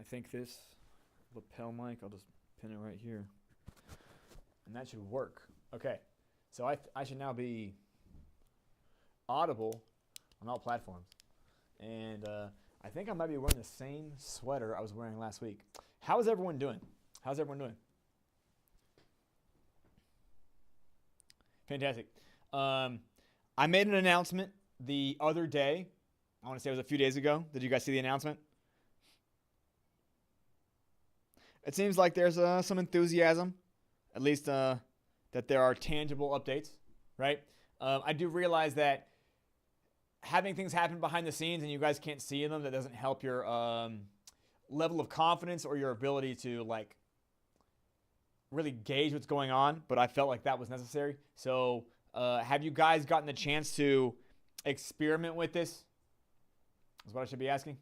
think this lapel mic, I'll just pin it right here. And that should work. Okay, so I should now be audible on all platforms. And I think I might be wearing the same sweater I was wearing last week. How is everyone doing? How's everyone doing? Fantastic. I made an announcement the other day. I want to say it was a few days ago. Did you guys see the announcement? It seems like there's some enthusiasm, at least that there are tangible updates, right? I do realize that having things happen behind the scenes and you guys can't see them, that doesn't help your level of confidence or your ability to like really gauge what's going on. But I felt like that was necessary. So have you guys gotten the chance to experiment with this? Is what I should be asking.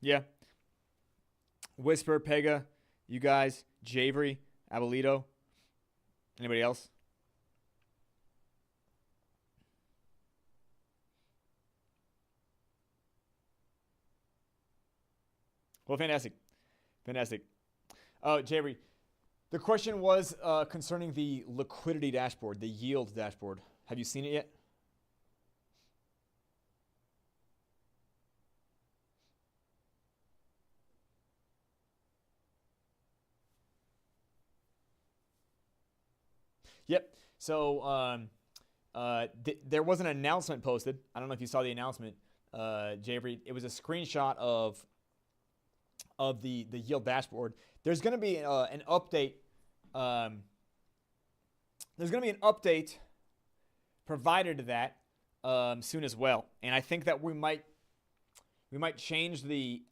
Yeah. Whisper, Pega, you guys, Javery, Abolito. Anybody else? Well, fantastic. Fantastic. Oh, Javery, the question was concerning the liquidity dashboard, the yield dashboard. Have you seen it yet? Yep. So there was an announcement posted. I don't know if you saw the announcement, Javery. It was a screenshot of the yield dashboard. There's going to be an update. There's going to be an update provided to that soon as well. And I think that we might change the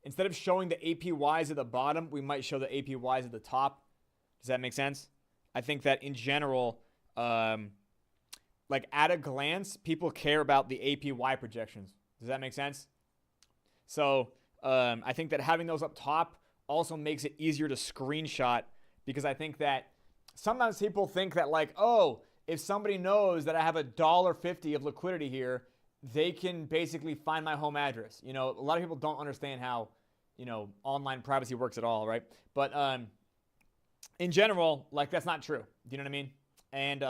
instead of showing the APYs at the bottom, we might show the APYs at the top. Does that make sense? I think that in general, like at a glance, people care about the APY projections. Does that make sense? So I think that having those up top also makes it easier to screenshot, because I think that sometimes people think that like, oh, if somebody knows that I have $1.50 of liquidity here, they can basically find my home address. You know, a lot of people don't understand how, you know, online privacy works at all, right? But in general, like that's not true. Do you know what I mean? And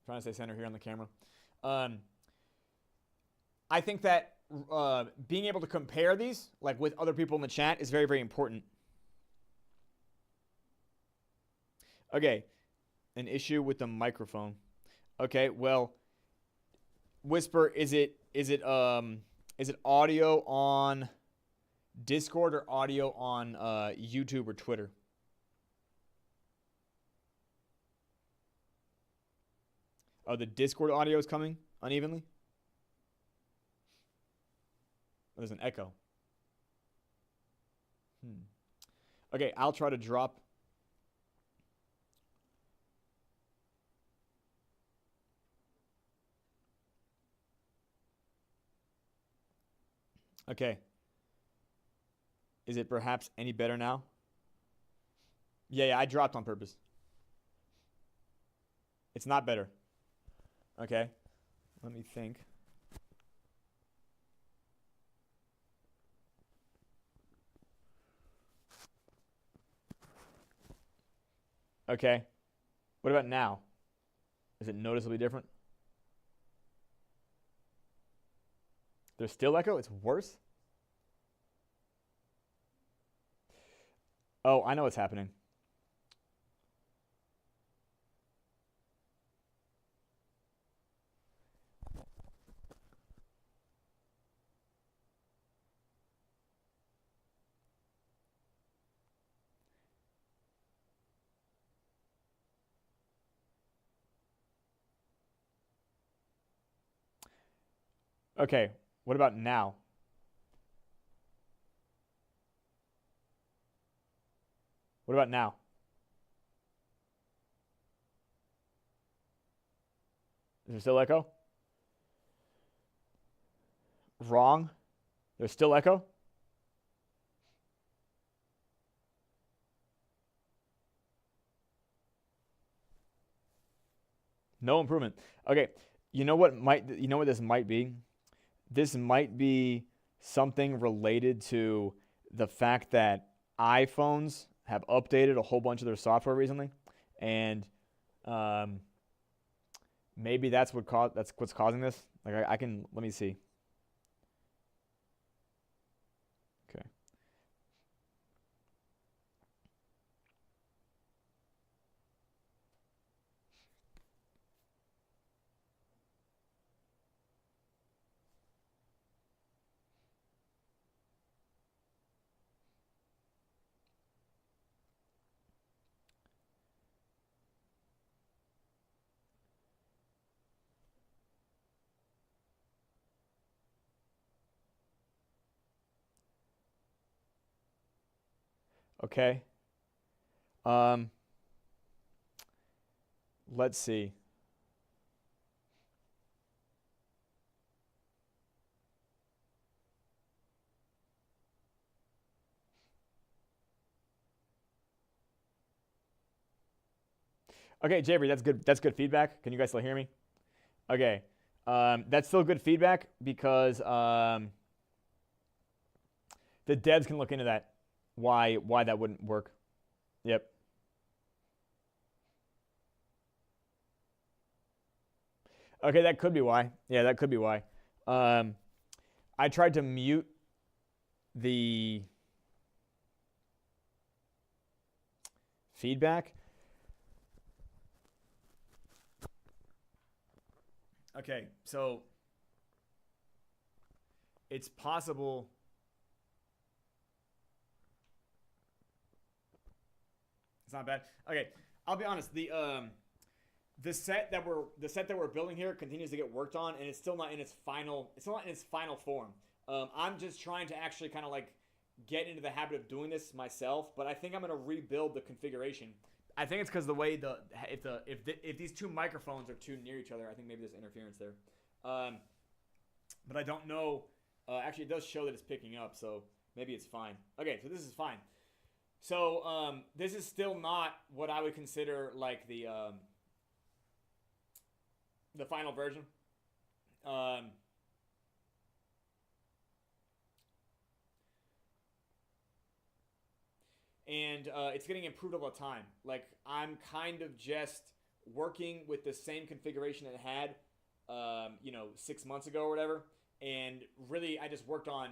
trying to stay center here on the camera. I think that being able to compare these, like with other people in the chat, is very, very important. Okay, an issue with the microphone. Okay, well, Whisper, is it audio on Discord or audio on YouTube or Twitter? Oh, the Discord audio is coming unevenly? Oh, there's an echo. Okay, I'll try to drop. Okay. Is it perhaps any better now? Yeah, I dropped on purpose. It's not better. Okay. Let me think. Okay. What about now? Is it noticeably different? There's still echo? It's worse? Oh, I know what's happening. Okay, what about now? What about now? Is there still echo? Wrong. There's still echo? No improvement. Okay, you know what this might be? This might be something related to the fact that iPhones have updated a whole bunch of their software recently, and um, maybe that's what's causing this. Like I can let me see. Okay. Okay. Um, let's see. Okay, Javery, that's good. That's good feedback. Can you guys still hear me? Okay. That's still good feedback because the devs can look into that. Why that wouldn't work? Yep. Okay, that could be why. Yeah, that could be why. Um, I tried to mute the feedback. Okay, so it's possible. It's not bad. Okay, I'll be honest. The set that we're building here continues to get worked on, and it's still not in its final. It's not in its final form. I'm just trying to actually kind of like get into the habit of doing this myself, but I think I'm gonna rebuild the configuration. I think it's because the way if these two microphones are too near each other, I think maybe there's interference there. Um, but I don't know. Actually, it does show that it's picking up, so maybe it's fine. Okay, so this is fine. So this is still not what I would consider like the final version. Um, and it's getting improved all the time. Like I'm kind of just working with the same configuration it had, 6 months ago or whatever. And really, I just worked on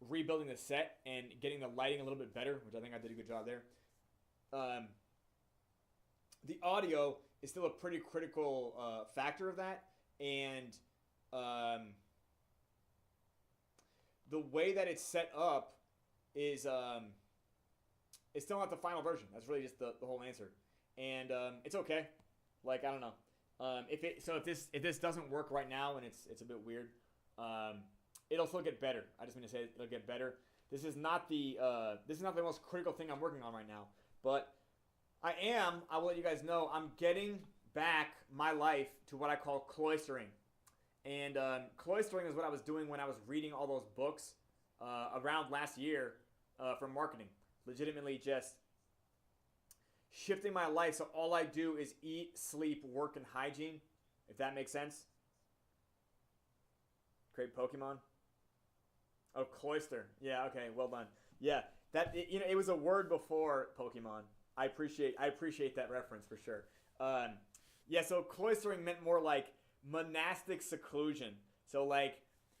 rebuilding the set and getting the lighting a little bit better, which I think I did a good job there. Um, the audio is still a pretty critical factor of that, and um, the way that it's set up is it's still not the final version. That's really just the whole answer, and it's okay. Like I don't know. If this doesn't work right now and it's a bit weird, um, it'll still get better. I just mean to say it'll get better. This is not the most critical thing I'm working on right now, but I will let you guys know, I'm getting back my life to what I call cloistering. And cloistering is what I was doing when I was reading all those books around last year for marketing. Legitimately just shifting my life so all I do is eat, sleep, work, and hygiene, if that makes sense. Create Pokemon. Oh, cloister. Yeah, okay, well done. Yeah, it was a word before Pokemon. I appreciate that reference for sure. Yeah, so cloistering meant more like monastic seclusion. So like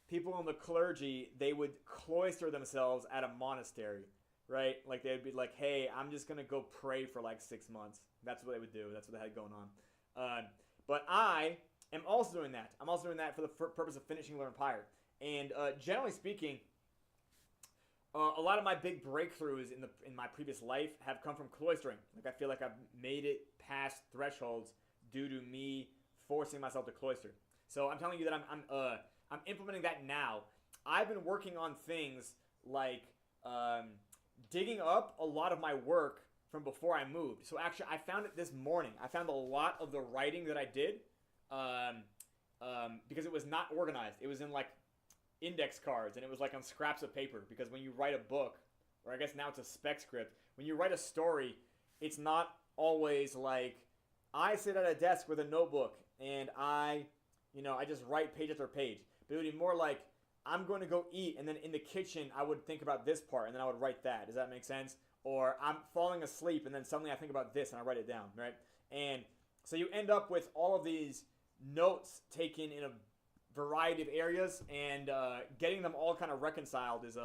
people in the clergy, they would cloister themselves at a monastery, right? Like they'd be like, "Hey, I'm just gonna go pray for like 6 months." That's what they would do. That's what they had going on. But I am also doing that. I'm also doing that for the purpose of finishing Learn Pyre. And generally speaking, a lot of my big breakthroughs in my previous life have come from cloistering. Like I feel like I've made it past thresholds due to me forcing myself to cloister. So I'm telling you that I'm implementing that now. I've been working on things like digging up a lot of my work from before I moved. So actually, I found it this morning. I found a lot of the writing that I did because it was not organized. It was in like index cards, and it was like on scraps of paper, because when you write a book, or I guess now it's a spec script, when you write a story, it's not always like I sit at a desk with a notebook and I just write page after page. But it would be more like I'm going to go eat, and then in the kitchen I would think about this part, and then I would write that. Does that make sense? Or I'm falling asleep, and then suddenly I think about this, and I write it down, right? And so you end up with all of these notes taken in a variety of areas, and getting them all kind of reconciled is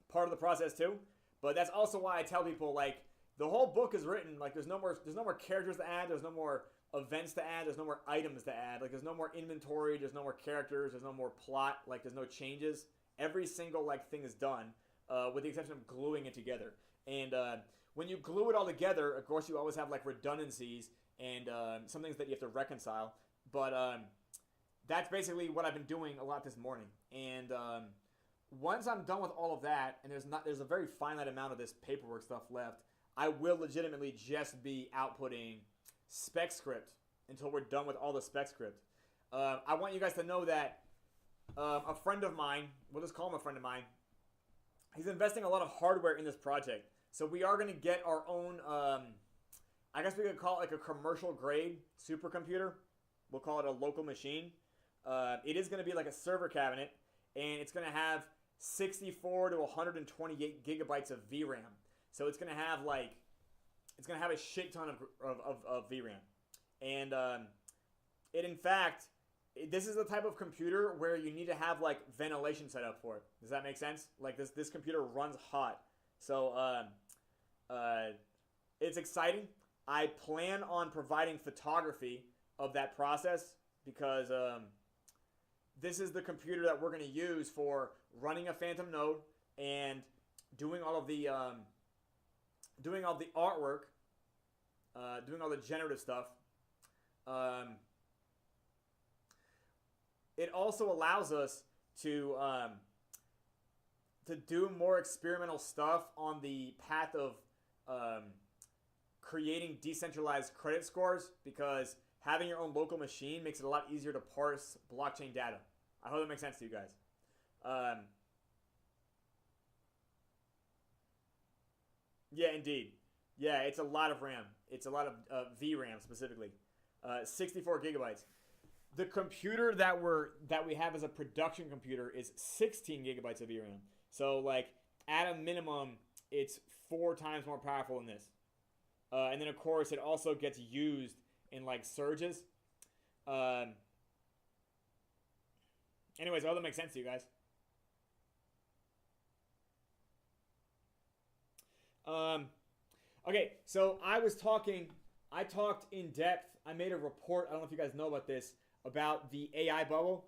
part of the process too. But that's also why I tell people, like, the whole book is written, like, there's no more characters to add, there's no more events to add, there's no more items to add, like, there's no more inventory, there's no more characters, there's no more plot, like, there's no changes. Every single, like, thing is done, with the exception of gluing it together. And when you glue it all together, of course, you always have, like, redundancies and some things that you have to reconcile. But that's basically what I've been doing a lot this morning. And once I'm done with all of that, and there's a very finite amount of this paperwork stuff left, I will legitimately just be outputting spec script until we're done with all the spec script. I want you guys to know that a friend of mine, we'll just call him a friend of mine, he's investing a lot of hardware in this project. So we are going to get our own, I guess we could call it like a commercial grade supercomputer. We'll call it a local machine. It is going to be like a server cabinet, and it's going to have 64 to 128 gigabytes of VRAM. So it's going to have a shit ton of VRAM. And this is the type of computer where you need to have like ventilation set up for it. Does that make sense? Like this computer runs hot. So it's exciting. I plan on providing photography of that process because this is the computer that we're going to use for running a Phantom node and doing all the artwork, doing all the generative stuff. It also allows us to do more experimental stuff on the path of creating decentralized credit scores, because having your own local machine makes it a lot easier to parse blockchain data. I hope that makes sense to you guys. Yeah, indeed. Yeah, it's a lot of RAM. It's a lot of VRAM specifically. 64 gigabytes. The computer that we have as a production computer is 16 gigabytes of VRAM. So, like, at a minimum, it's 4 times more powerful than this. And then, of course, it also gets used in, like, surges. Anyways, I hope that makes sense to you guys. Okay, so I talked in depth. I made a report. I don't know if you guys know about this, about the AI bubble.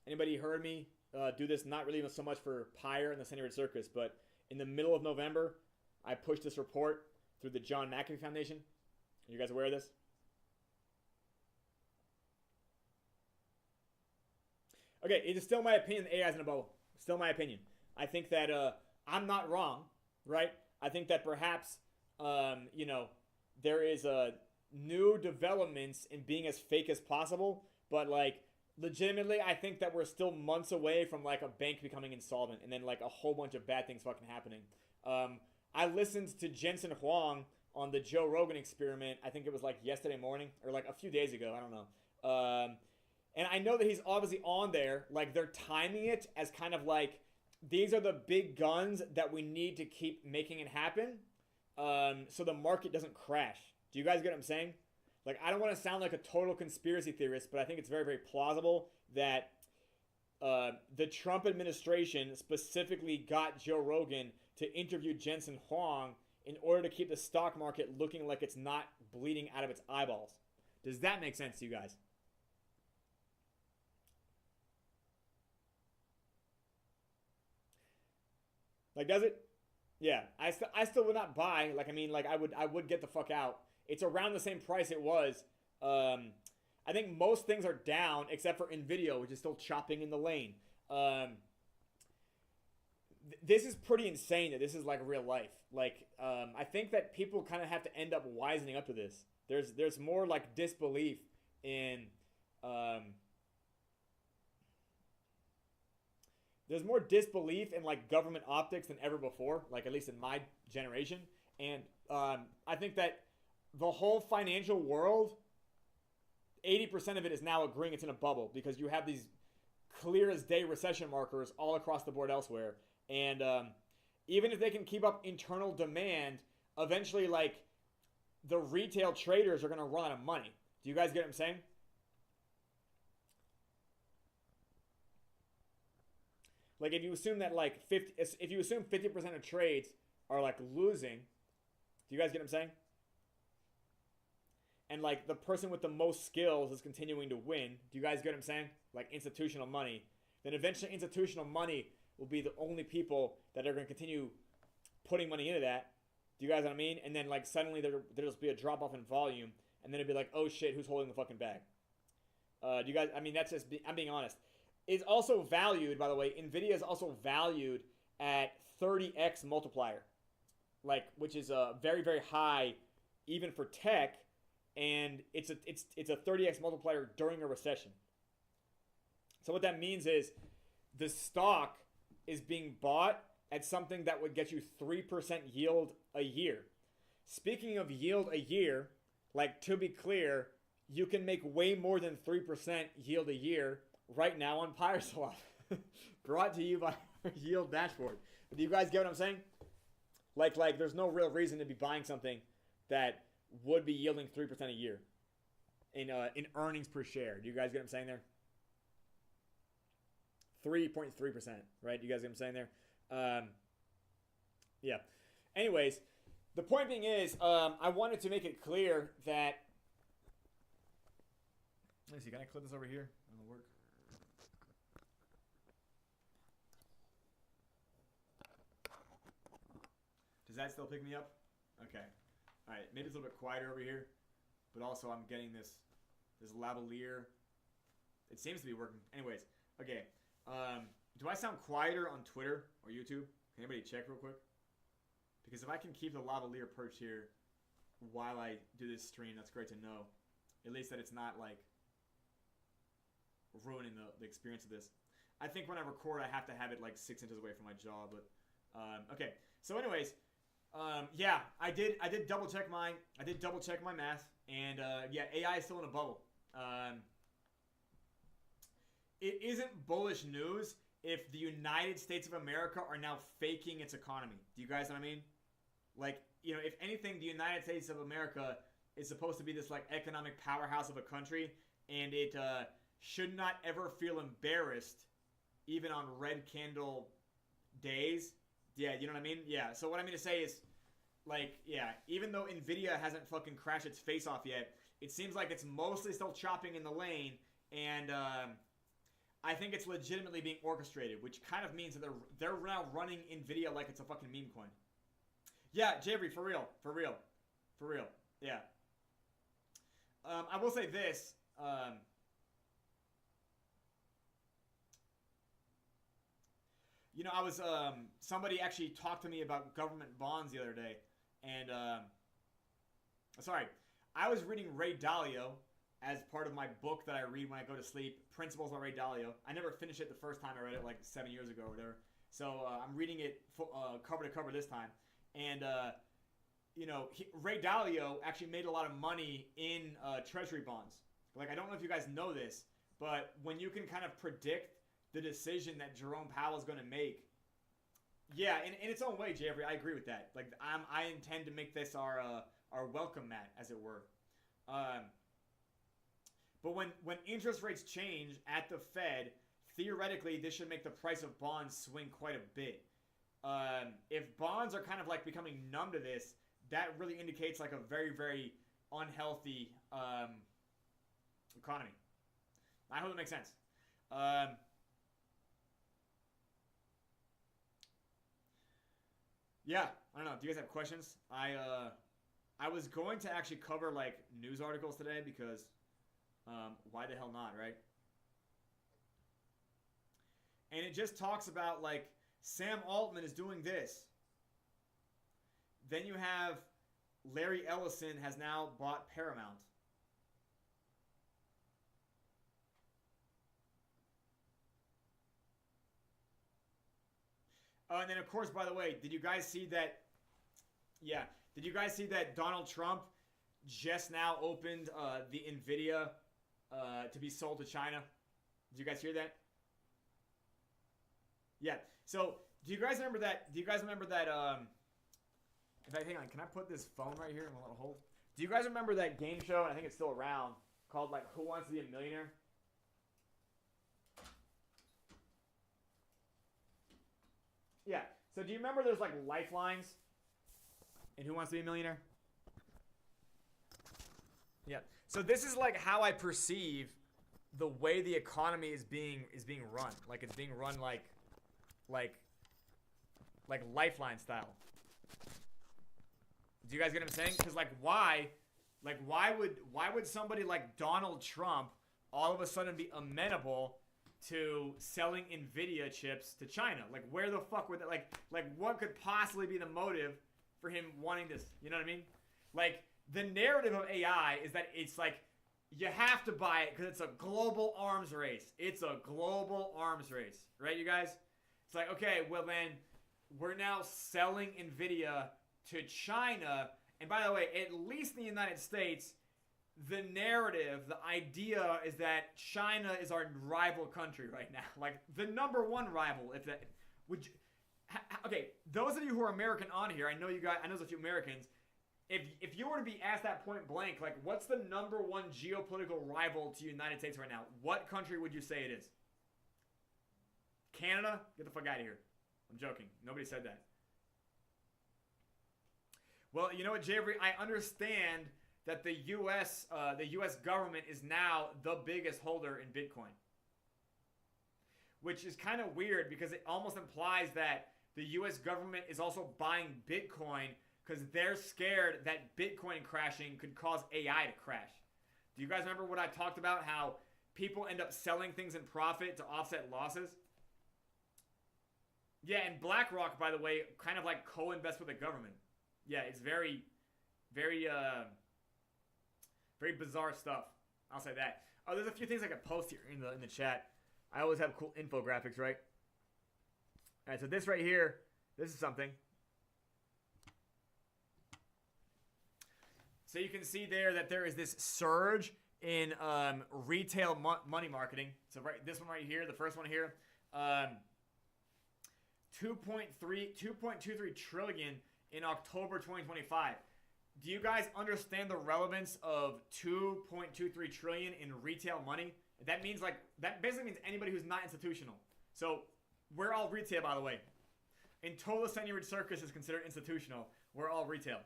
Anybody heard me do this? Not really so much for Pyre and the Centered Circus, but in the middle of November, I pushed this report through the John McAfee Foundation. Are you guys aware of this? Okay, it is still my opinion that AI is in a bubble. Still my opinion. I think that I'm not wrong, right? I think that perhaps, there is new developments in being as fake as possible, but like legitimately, I think that we're still months away from like a bank becoming insolvent and then like a whole bunch of bad things fucking happening. I listened to Jensen Huang on the Joe Rogan Experiment. I think it was like yesterday morning or like a few days ago. I don't know. And I know that he's obviously on there. Like they're timing it as kind of like, these are the big guns that we need to keep making it happen, so the market doesn't crash. Do you guys get what I'm saying? Like, I don't want to sound like a total conspiracy theorist, but I think it's very, very plausible that the Trump administration specifically got Joe Rogan to interview Jensen Huang in order to keep the stock market looking like it's not bleeding out of its eyeballs. Does that make sense to you guys? Like, does it? Yeah, I still would not buy. Like, I mean, like, I would get the fuck out. It's around the same price it was. I think most things are down except for Nvidia, which is still chopping in the lane. This is pretty insane that this is like real life. Like, I think that people kind of have to end up wisening up to this. There's more like disbelief in. There's more disbelief in like government optics than ever before, like at least in my generation. And I think that the whole financial world 80% of it is now agreeing it's in a bubble because you have these clear as day recession markers all across the board elsewhere. And even if they can keep up internal demand, eventually, like, the retail traders are going to run out of money. Do you guys get what I'm saying? Like, if you assume that, like, if you assume 50% of trades are, like, losing, do you guys get what I'm saying? And, like, the person with the most skills is continuing to win. Do you guys get what I'm saying? Like, institutional money. Then eventually institutional money will be the only people that are going to continue putting money into that. Do you guys know what I mean? And then, like, suddenly there'll just be a drop-off in volume. And then it'd be like, oh, shit, who's holding the fucking bag? Do you guys, I mean, I'm being honest. It's also valued, by the way, NVIDIA is also valued at 30x multiplier. Like, which is very, very high even for tech. And it's a 30x multiplier during a recession. So what that means is the stock is being bought at something that would get you 3% yield a year. Speaking of yield a year, like, to be clear, you can make way more than 3% yield a year right now on PYRESWAP. Brought to you by Yield Dashboard. But do you guys get what I'm saying? Like there's no real reason to be buying something that would be yielding 3% a year in earnings per share. Do you guys get what I'm saying there? 3.3%, right? Do you guys get what I'm saying there? Yeah. Anyways, the point being is, I wanted to make it clear that. Let me see. Can I clip this over here? It'll work. Does that still pick me up? Okay. All right. Maybe it's a little bit quieter over here, but also I'm getting this lavalier. It seems to be working. Anyways, okay. Do I sound quieter on Twitter or YouTube? Can anybody check real quick? Because if I can keep the lavalier perched here while I do this stream, that's great to know. At least that it's not, like, ruining the experience of this. I think when I record, I have to have it, like, 6 inches away from my jaw, but okay. So anyways, yeah, I did double check my math, and yeah, AI is still in a bubble. It isn't bullish news if the United States of America are now faking its economy. Do you guys know what I mean? Like, you know, if anything, the United States of America is supposed to be this, like, economic powerhouse of a country, and it should not ever feel embarrassed, even on red candle days. Yeah, you know what I mean? Yeah, so what I mean to say is, like, yeah, even though NVIDIA hasn't fucking crashed its face off yet, it seems like it's mostly still chopping in the lane, and I think it's legitimately being orchestrated, which kind of means that they're now running NVIDIA like it's a fucking meme coin. Yeah, Jabry, for real, yeah. I will say this, you know, I was, somebody actually talked to me about government bonds the other day, and, sorry, I was reading Ray Dalio as part of my book that I read when I go to sleep, Principles by Ray Dalio. I never finished it the first time I read it, like 7 years ago or whatever, so I'm reading it cover to cover this time, and, you know, Ray Dalio actually made a lot of money in treasury bonds. Like, I don't know if you guys know this, but when you can kind of predict the decision that Jerome Powell is going to make. Yeah, in its own way, Jeffrey, I agree with that. Like, I intend to make this our welcome mat, as it were. But when interest rates change at the Fed, theoretically, this should make the price of bonds swing quite a bit. If bonds are kind of like becoming numb to this, that really indicates like a very, very unhealthy economy. I hope it makes sense. Yeah, I don't know. Do you guys have questions? I was going to actually cover like news articles today because why the hell not, right? And it just talks about like Sam Altman is doing this. Then you have Larry Ellison has now bought Paramount. And then, of course, by the way, did you guys see that? Yeah. Did you guys see that Donald Trump just now opened the NVIDIA to be sold to China. Did you guys hear that? Yeah. So do you guys remember that? Do you guys remember that? In fact, hang on. Can I put this phone right here in a little hold? Do you guys remember that game show? And I think it's still around, called like Who Wants to Be a Millionaire? Yeah. So do you remember there's like lifelines in Who Wants to Be a Millionaire? Yeah. So this is like how I perceive the way the economy is being run. Like it's being run like lifeline style. Do you guys get what I'm saying? Because why would somebody like Donald Trump all of a sudden be amenable to selling Nvidia chips to China? Like where the fuck would that like what could possibly be the motive for him wanting this? You know what I mean? Like the narrative of AI is that it's like you have to buy it because it's a global arms race. It's a global arms race, right, you guys? It's like, okay, well then we're now selling Nvidia to China. And by the way, at least in the United States, the narrative, the idea is that China is our rival country right now. Like the number one rival. If that would you, okay, those of you who are American on here, I know you guys, I know there's a few Americans. If you were to be asked that point blank, like what's the number one geopolitical rival to the United States right now? What country would you say it is? Canada? Get the fuck out of here. I'm joking. Nobody said that. Well, you know what, Jeffrey? I understand that the U.S. Government is now the biggest holder in Bitcoin, which is kind of weird because it almost implies that the U.S. government is also buying Bitcoin because they're scared that Bitcoin crashing could cause AI to crash. Do you guys remember what I talked about? How people end up selling things in profit to offset losses? Yeah, and BlackRock, by the way, kind of like co-invests with the government. Yeah, it's very, very, very bizarre stuff. I'll say that. Oh, there's a few things I could post here in the chat. I always have cool infographics, right? All right, so this right here, this is something. So you can see there that there is this surge in retail money marketing. So right, this one right here, the first one here, 2.23 trillion in October 2025. Do you guys understand the relevance of 2.23 trillion in retail money? That means that basically means anybody who's not institutional. So we're all retail, by the way. Until the Senor Circus is considered institutional, we're all retail.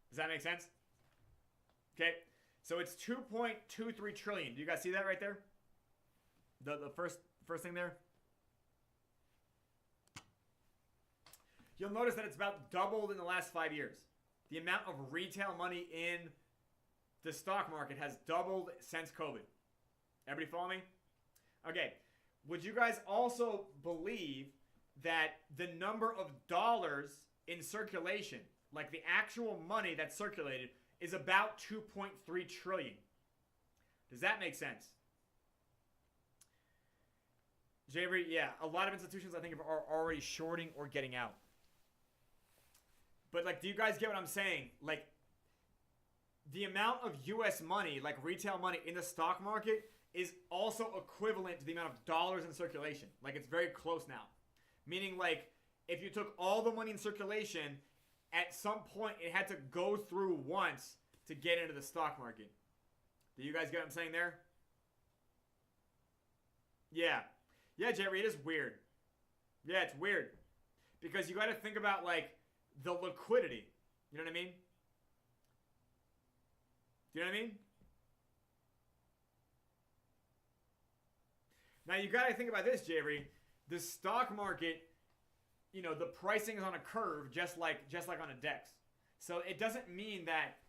Does that make sense? Okay, so it's 2.23 trillion. Do you guys see that right there? The first thing there? You'll notice that it's about doubled in the last 5 years. The amount of retail money in the stock market has doubled since COVID. Everybody follow me? Okay, would you guys also believe that the number of dollars in circulation, like the actual money that's circulated, is about 2.3 trillion. Does that make sense? Javery, yeah, a lot of institutions I think are already shorting or getting out. But do you guys get what I'm saying? Like the amount of US money, like retail money in the stock market is also equivalent to the amount of dollars in circulation. Like it's very close now. Meaning if you took all the money in circulation, at some point, it had to go through once to get into the stock market. Do you guys get what I'm saying there? Yeah. Yeah, Jerry, it is weird. Yeah, it's weird. Because you got to think about, the liquidity. You know what I mean? Do you know what I mean? Now, you got to think about this, Jerry. The stock market, the pricing is on a curve just like on a DEX. So it doesn't mean that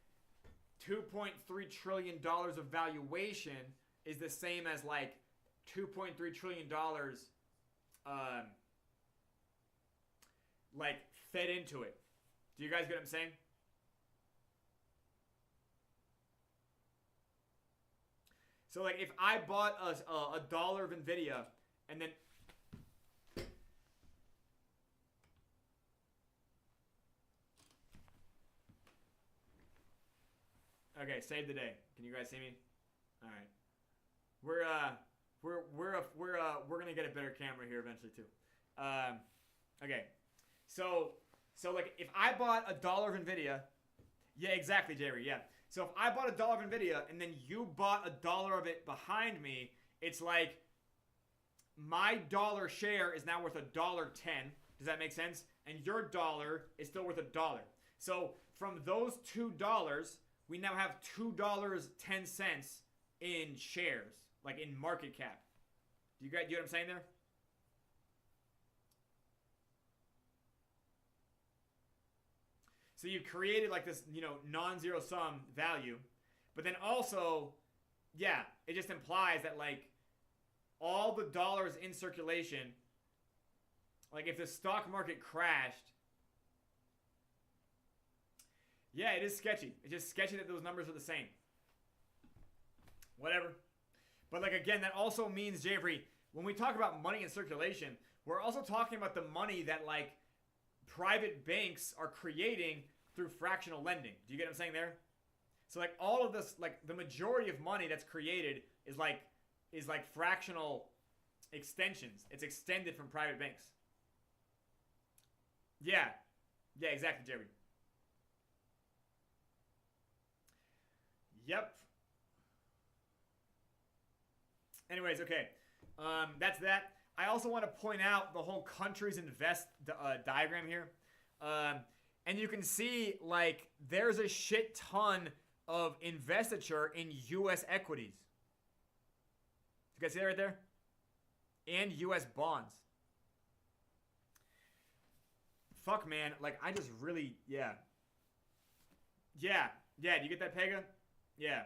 $2.3 trillion of valuation is the same as $2.3 trillion fed into it. Do you guys get what I'm saying? So if I bought a dollar of Nvidia and then okay, save the day. Can you guys see me? All right. We're gonna get a better camera here eventually too. Okay, so like if I bought $1 of Nvidia, yeah, exactly, Jerry, yeah. So if I bought $1 of Nvidia and then you bought $1 of it behind me, it's like my dollar share is now worth $1.10. Does that make sense? And your dollar is still worth $1. So from those $2, we now have $2.10 in shares, like in market cap. Do you get what I'm saying there? So you've created like this, non-zero sum value, but then also, yeah, it just implies that like all the dollars in circulation, like if the stock market crashed, yeah, it is sketchy. It's just sketchy that those numbers are the same. Whatever. But like again, that also means, Jeffrey, when we talk about money in circulation, we're also talking about the money that like private banks are creating through fractional lending. Do you get what I'm saying there? So like all of this, like the majority of money that's created is like fractional extensions. It's extended from private banks. Yeah. Yeah, exactly, Jerry. Yep. Anyways, okay. That's that. I also want to point out the whole countries invest diagram here. And you can see, like, there's a shit ton of investiture in U.S. equities. You guys see that right there? And U.S. bonds. Fuck, man. Like, I just really, yeah. Yeah. Yeah, do you get that, Pega? Yeah.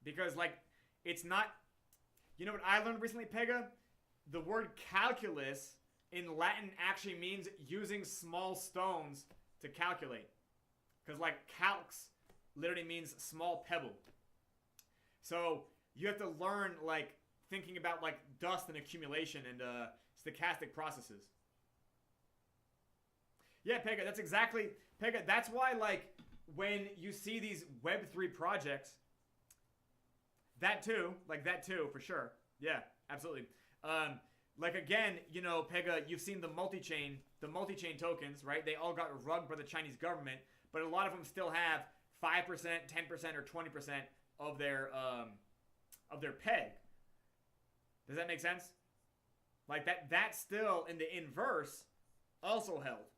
Because, like, it's not... You know what I learned recently, Pega? The word calculus in Latin actually means using small stones to calculate. Because, like, calx literally means small pebble. So, you have to learn, like, thinking about, like, dust and accumulation and stochastic processes. Yeah, Pega, that's exactly... Pega, that's why, like, when you see these Web3 projects... That too, for sure. Yeah, absolutely. Like again, you know, Pega, you've seen the multi-chain tokens, right? They all got rugged by the Chinese government, but a lot of them still have 5%, 10%, or 20% of their peg. Does that make sense? Like that's still in the inverse also held.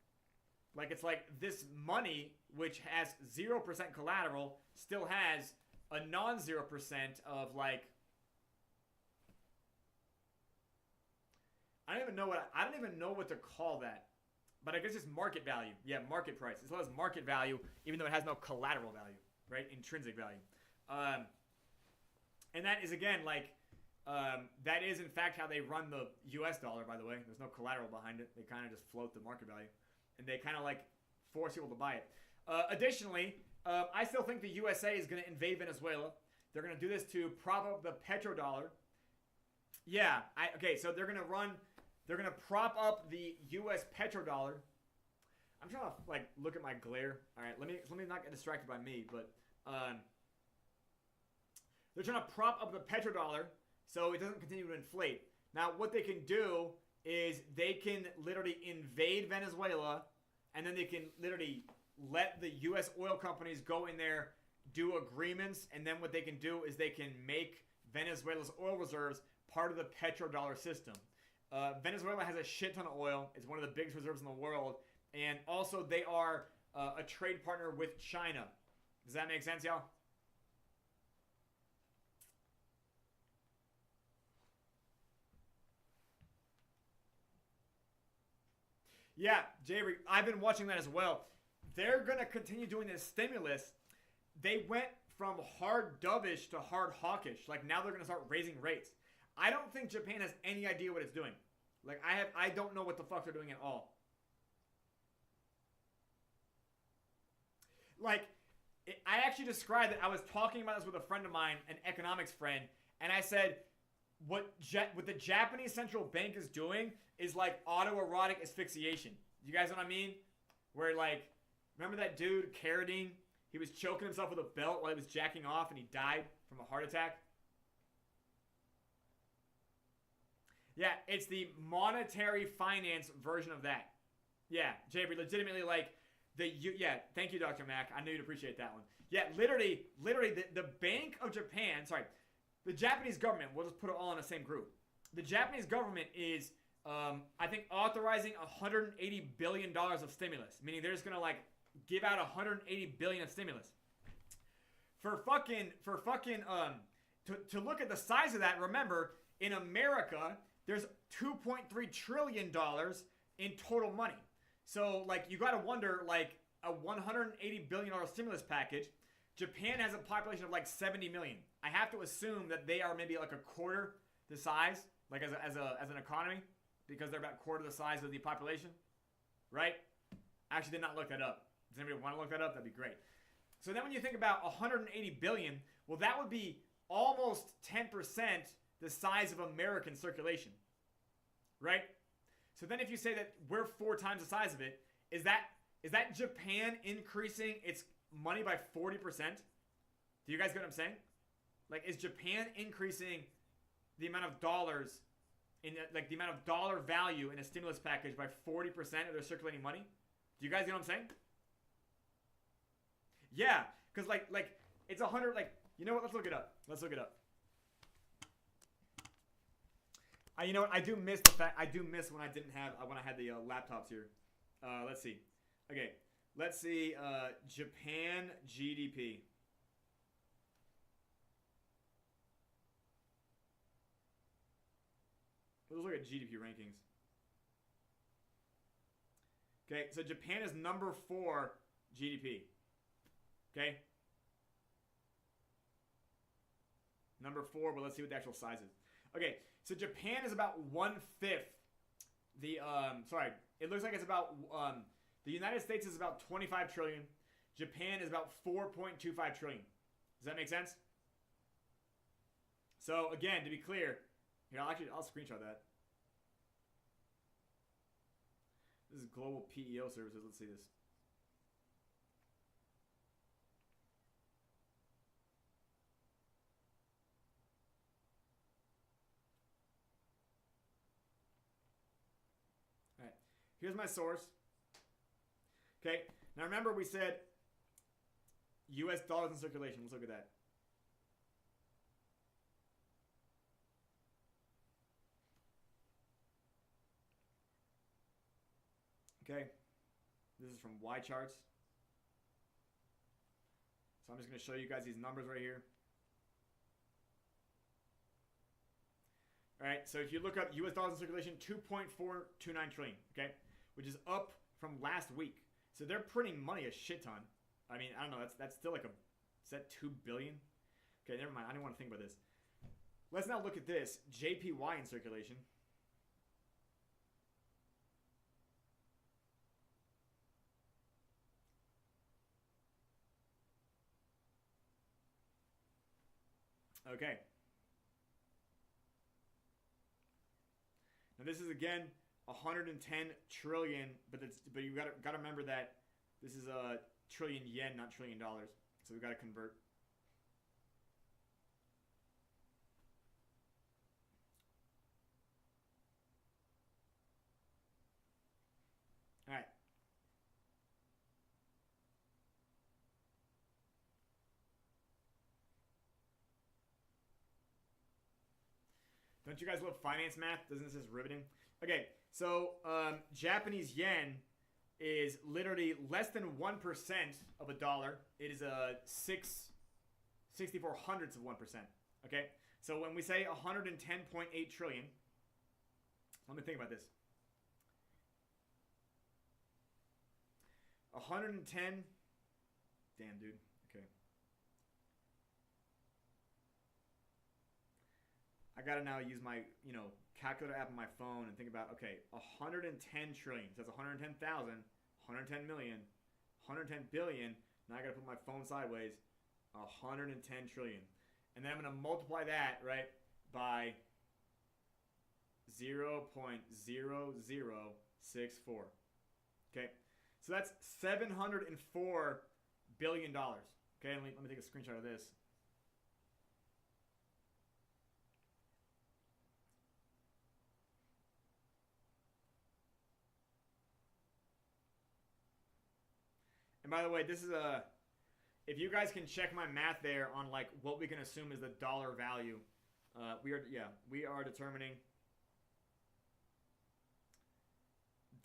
Like it's like this money, which has 0% collateral, still has a non-0% of like, I don't even know what to call that, but I guess it's market value. Yeah, market price. It still has market value, even though it has no collateral value, right? Intrinsic value. And that is again like, that is in fact how they run the U.S. dollar. By the way, there's no collateral behind it. They kind of just float the market value, and they kind of like force people to buy it. Additionally, I still think the USA is going to invade Venezuela. They're going to do this to prop up the petrodollar. Yeah, okay, so they're going to prop up the US petrodollar. I'm trying to like look at my glare. All right, let me not get distracted by me, but they're trying to prop up the petrodollar so it doesn't continue to inflate. Now, what they can do is they can literally invade Venezuela, and then they can literally let the U.S. oil companies go in there, do agreements, and then what they can do is they can make Venezuela's oil reserves part of the petrodollar system. Venezuela has a shit ton of oil. It's one of the biggest reserves in the world. And also they are a trade partner with China. Does that make sense, y'all? Yeah, Jay, I've been watching that as well. They're going to continue doing this stimulus. They went from hard dovish to hard hawkish. Like now they're going to start raising rates. I don't think Japan has any idea what it's doing. Like I don't know what the fuck they're doing at all. Like I actually described it. I was talking about this with a friend of mine, an economics friend, and I said what the Japanese central bank is doing is like autoerotic asphyxiation. You guys know what I mean? Where like, remember that dude Carradine? He was choking himself with a belt while he was jacking off and he died from a heart attack. Yeah, it's the monetary finance version of that. Yeah, JB, legitimately like yeah, thank you, Dr. Mac. I knew you'd appreciate that one. Yeah, literally, the Bank of Japan, sorry, the Japanese government, we'll just put it all in the same group. The Japanese government is, I think, authorizing $180 billion of stimulus, meaning they're just gonna like give out $180 billion of stimulus. To look at the size of that, remember, in America, there's $2.3 trillion in total money. So, like, you gotta wonder, like, a $180 billion stimulus package, Japan has a population of like 70 million. I have to assume that they are maybe like a quarter the size, like as an economy, because they're about a quarter the size of the population, right? I actually did not look that up. Does anybody want to look that up? That'd be great. So then when you think about 180 billion, well, that would be almost 10% the size of American circulation, right? So then if you say that we're 4 times the size of it, is that Japan increasing its money by 40%? Do you guys get what I'm saying? Like, is Japan increasing the amount of dollars in like the amount of dollar value in a stimulus package by 40% of their circulating money? Do you guys get what I'm saying? Yeah, because like it's 100. Like, you know what? Let's look it up. Let's look it up. You know what? I do miss the fact. I do miss when I didn't have when I had the laptops here. Let's see. Okay, let's see. Japan GDP. Let's look at GDP rankings. Okay, so Japan is number 4 GDP. Okay, number 4, but let's see what the actual size is. Okay, so Japan is about 1/5 the sorry, it looks like it's about the United States is about 25 trillion. Japan is about 4.25 trillion. Does that make sense? So again, to be clear, here I'll screenshot that. This is global PEO services. Let's see this. All right, here's my source. Okay, now remember we said U.S. dollars in circulation. Let's look at that. Okay, this is from Y charts. So I'm just going to show you guys these numbers right here. All right, so if you look up U.S. dollars in circulation, 2.429 trillion, okay, which is up from last week. So they're printing money a shit ton. I mean, I don't know, that's still like is that 2 billion? Okay, never mind, I didn't want to think about this. Let's now look at this, JPY in circulation. Okay. Now this is again 110 trillion, but you got to remember that this is a trillion yen, not trillion dollars. So we got to convert. All right. Don't you guys love finance math? Doesn't this just riveting? Okay, so Japanese yen is literally less than 1% of a dollar. It is a 64 hundredths of 1%. Okay, so when we say 110.8 trillion, let me think about this. 110. Damn, dude. Okay. I gotta now use my, calculator app on my phone and think about, okay, 110 trillion. So that's 110,000, 110 million, 110 billion. Now I gotta put my phone sideways. 110 trillion. And then I'm gonna multiply that, right, by 0.0064. Okay, so that's $704 billion. Okay, let me take a screenshot of this. by the way, this is a. If you guys can check my math there on like what we can assume is the dollar value, we are determining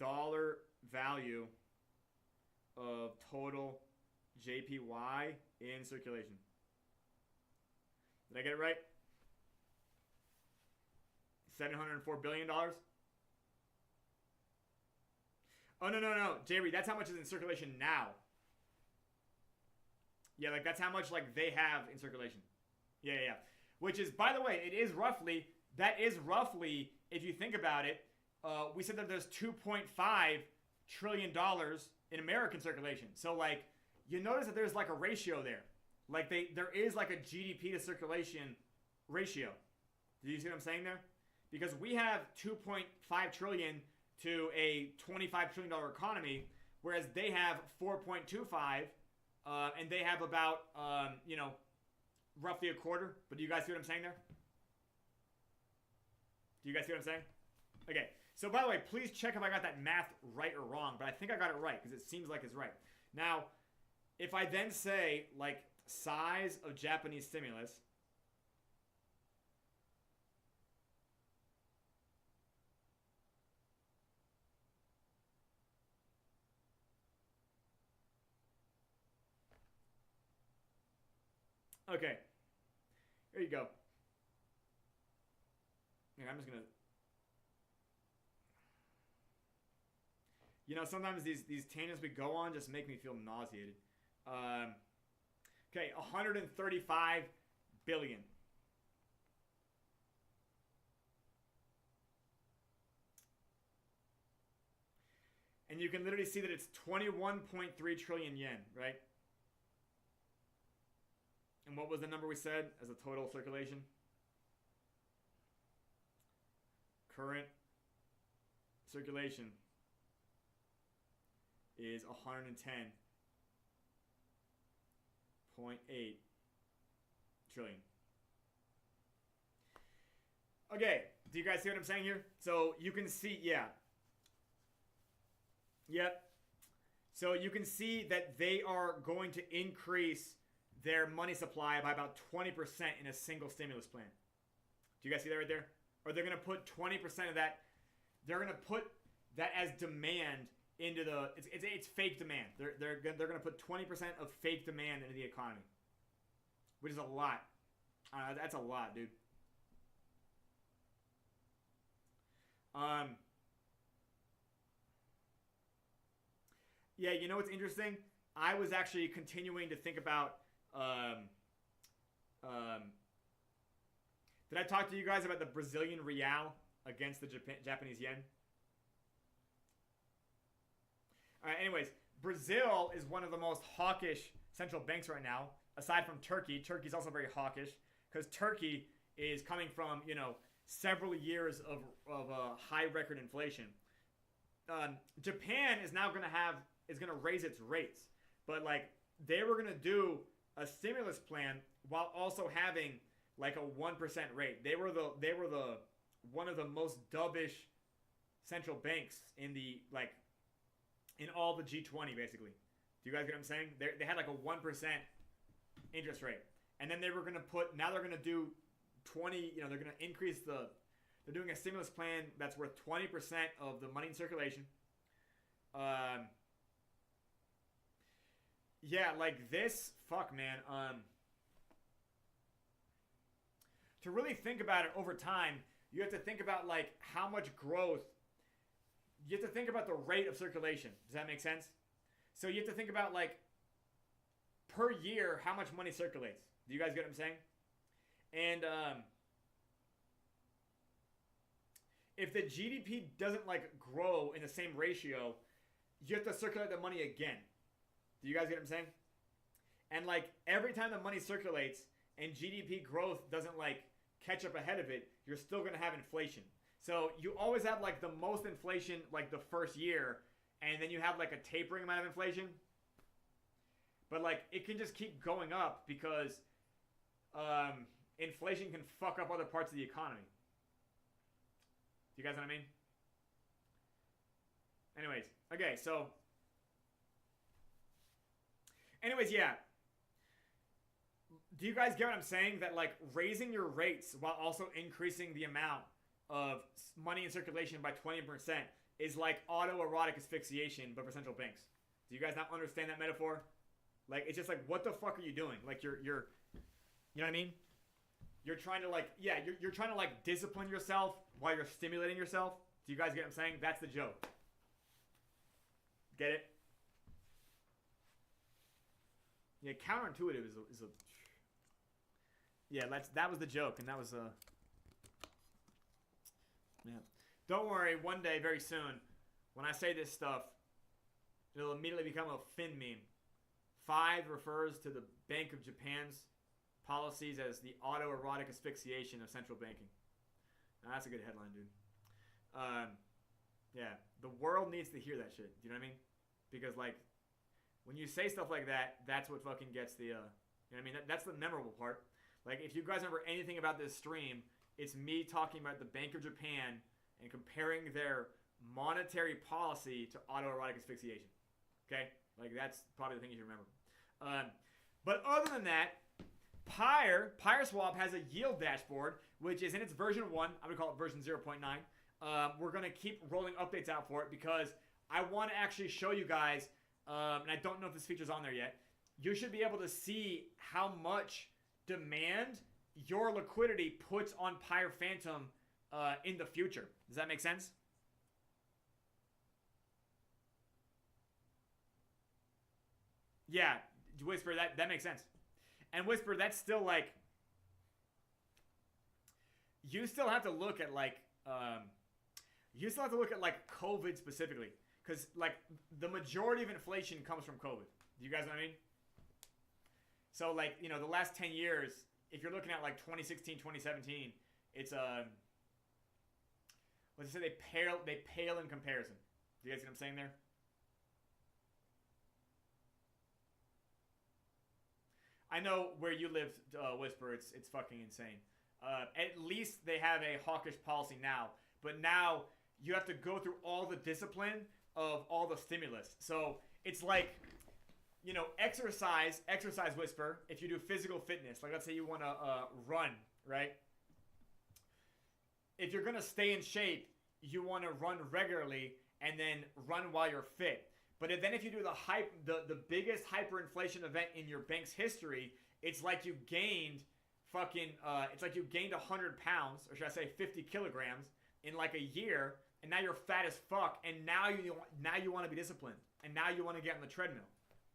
dollar value of total JPY in circulation. Did I get it right? $704 billion? Oh, no. J-Reed, that's how much is in circulation now. Yeah, like that's how much like they have in circulation. Yeah. Which is, by the way, that is roughly, if you think about it, we said that there's $2.5 trillion in American circulation. So like, you notice that there's like a ratio there. Like there is like a GDP to circulation ratio. Do you see what I'm saying there? Because we have 2.5 trillion to a $25 trillion economy, whereas they have 4.25, and they have about, roughly a quarter. But do you guys see what I'm saying there? Do you guys see what I'm saying? Okay. So by the way, please check if I got that math right or wrong, but I think I got it right because it seems like it's right. Now, if I then say like size of Japanese stimulus, okay, here you go. Yeah, I'm just gonna. Sometimes these tangents we go on just make me feel nauseated. Okay, 135 billion. And you can literally see that it's 21.3 trillion yen, right? And what was the number we said as a total circulation? Current circulation is 110.8 trillion. Okay, do you guys see what I'm saying here? So you can see, yeah. Yep. So you can see that they are going to increase their money supply by about 20% in a single stimulus plan. Do you guys see that right there? Or they're going to put 20% of that, they're going to put that as demand into the, it's fake demand. They're going to put 20% of fake demand into the economy, which is a lot. That's a lot, dude. Yeah, you know what's interesting? I was actually continuing to think about, did I talk to you guys about the Brazilian real against the Japanese yen? All right, anyways, Brazil is one of the most hawkish central banks right now, aside from Turkey. Turkey's also very hawkish because Turkey is coming from, several years of high record inflation. Japan is now going to raise its rates, but like they were going to do a stimulus plan while also having like a 1% rate. They were the one of the most dovish central banks in the in all the G20 basically. Do you guys get what I'm saying? They had like a 1% interest rate, and then they were going to now they're going to do 20. They're going to increase they're doing a stimulus plan that's worth 20% of the money in circulation. Yeah, like this, fuck, man. To really think about it over time, you have to think about like how much growth. You have to think about the rate of circulation. Does that make sense? So you have to think about like per year how much money circulates. Do you guys get what I'm saying? And if the GDP doesn't like grow in the same ratio, you have to circulate the money again. Do you guys get what I'm saying? And like every time the money circulates and GDP growth doesn't like catch up ahead of it, you're still going to have inflation. So you always have like the most inflation like the first year, and then you have like a tapering amount of inflation. But like it can just keep going up because inflation can fuck up other parts of the economy. Do you guys know what I mean? Anyways, okay, so Anyways, yeah. Do you guys get what I'm saying? That like raising your rates while also increasing the amount of money in circulation by 20% is like autoerotic asphyxiation, but for central banks. Do you guys not understand that metaphor? Like, it's just like, what the fuck are you doing? Like, you know what I mean? You're trying to like, yeah, you're trying to like discipline yourself while you're stimulating yourself. Do you guys get what I'm saying? That's the joke. Get it? Yeah, counterintuitive is a yeah, that was the joke, and that was yeah. Don't worry, one day, very soon, when I say this stuff, it'll immediately become a Fin meme. 5 refers to the Bank of Japan's policies as the autoerotic asphyxiation of central banking. Now, that's a good headline, dude. Yeah, the world needs to hear that shit. Do you know what I mean? Because, like, when you say stuff like that, that's what fucking gets the, you know what I mean? That's the memorable part. Like, if you guys remember anything about this stream, it's me talking about the Bank of Japan and comparing their monetary policy to autoerotic asphyxiation. Okay? Like, that's probably the thing you should remember. But other than that, PYRESWAP has a yield dashboard, which is in its version 1. I would call it version 0.9. We're going to keep rolling updates out for it because I want to actually show you guys, and I don't know if this feature's on there yet, you should be able to see how much demand your liquidity puts on Pyre Phantom in the future. Does that make sense? Yeah, Whisper, that makes sense. And Whisper, that's still like, you still have to look at like, COVID specifically. Because like the majority of inflation comes from COVID. Do you guys know what I mean? So like, you know, the last 10 years, if you're looking at like 2016, 2017, it's let's just say they pale in comparison. Do you guys see what I'm saying there? I know where you live, Whisper, it's fucking insane. At least they have a hawkish policy now, but now you have to go through all the discipline of all the stimulus. So it's like, you know, exercise Whisper. If you do physical fitness, like let's say you want to run, right? If you're gonna stay in shape, you want to run regularly and then run while you're fit. But then if you do the biggest hyperinflation event in your bank's history, it's like you gained it's like you gained 100 pounds, or should I say 50 kilograms in like a year, and now you're fat as fuck, and now you want to be disciplined, and now you want to get on the treadmill.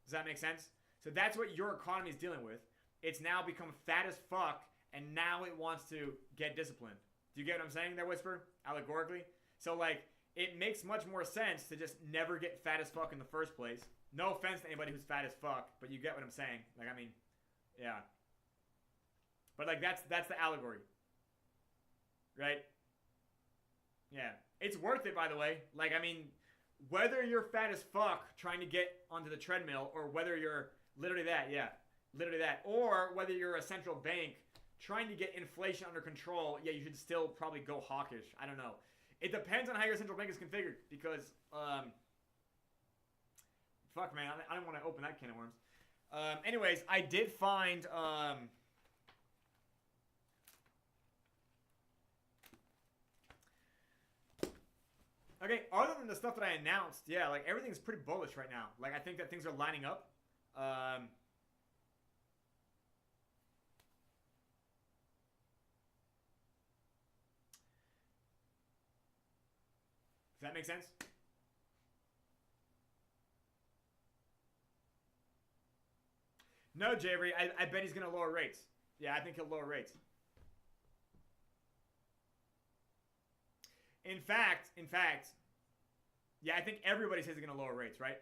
Does that make sense? So that's what your economy is dealing with. It's now become fat as fuck, and now it wants to get disciplined. Do you get what I'm saying there, Whisper? Allegorically? So like, it makes much more sense to just never get fat as fuck in the first place. No offense to anybody who's fat as fuck, but you get what I'm saying. Like, I mean, yeah. But like, that's the allegory. Right? Yeah. It's worth it, by the way. Like, I mean, whether you're fat as fuck trying to get onto the treadmill, or whether you're literally that, yeah. Literally that. Or whether you're a central bank trying to get inflation under control, yeah, you should still probably go hawkish. I don't know. It depends on how your central bank is configured, because, fuck, man, I don't want to open that can of worms. Anyways, I did find, okay, other than the stuff that I announced, yeah, like, everything's pretty bullish right now. Like, I think that things are lining up. Does that make sense? No, Javery, I bet he's going to lower rates. Yeah, I think he'll lower rates. In fact, yeah, I think everybody says he's going to lower rates, right?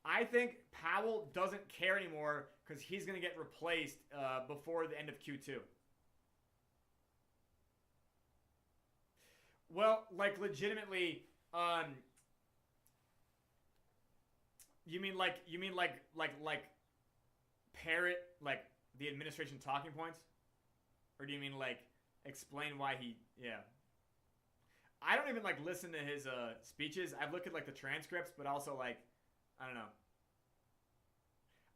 I think Powell doesn't care anymore because he's going to get replaced before the end of Q2. Well, like legitimately, you mean like parrot like the administration talking points, or do you mean like explain why he? Yeah, I don't even like listen to his speeches. I've looked at like the transcripts, but also like, I don't know.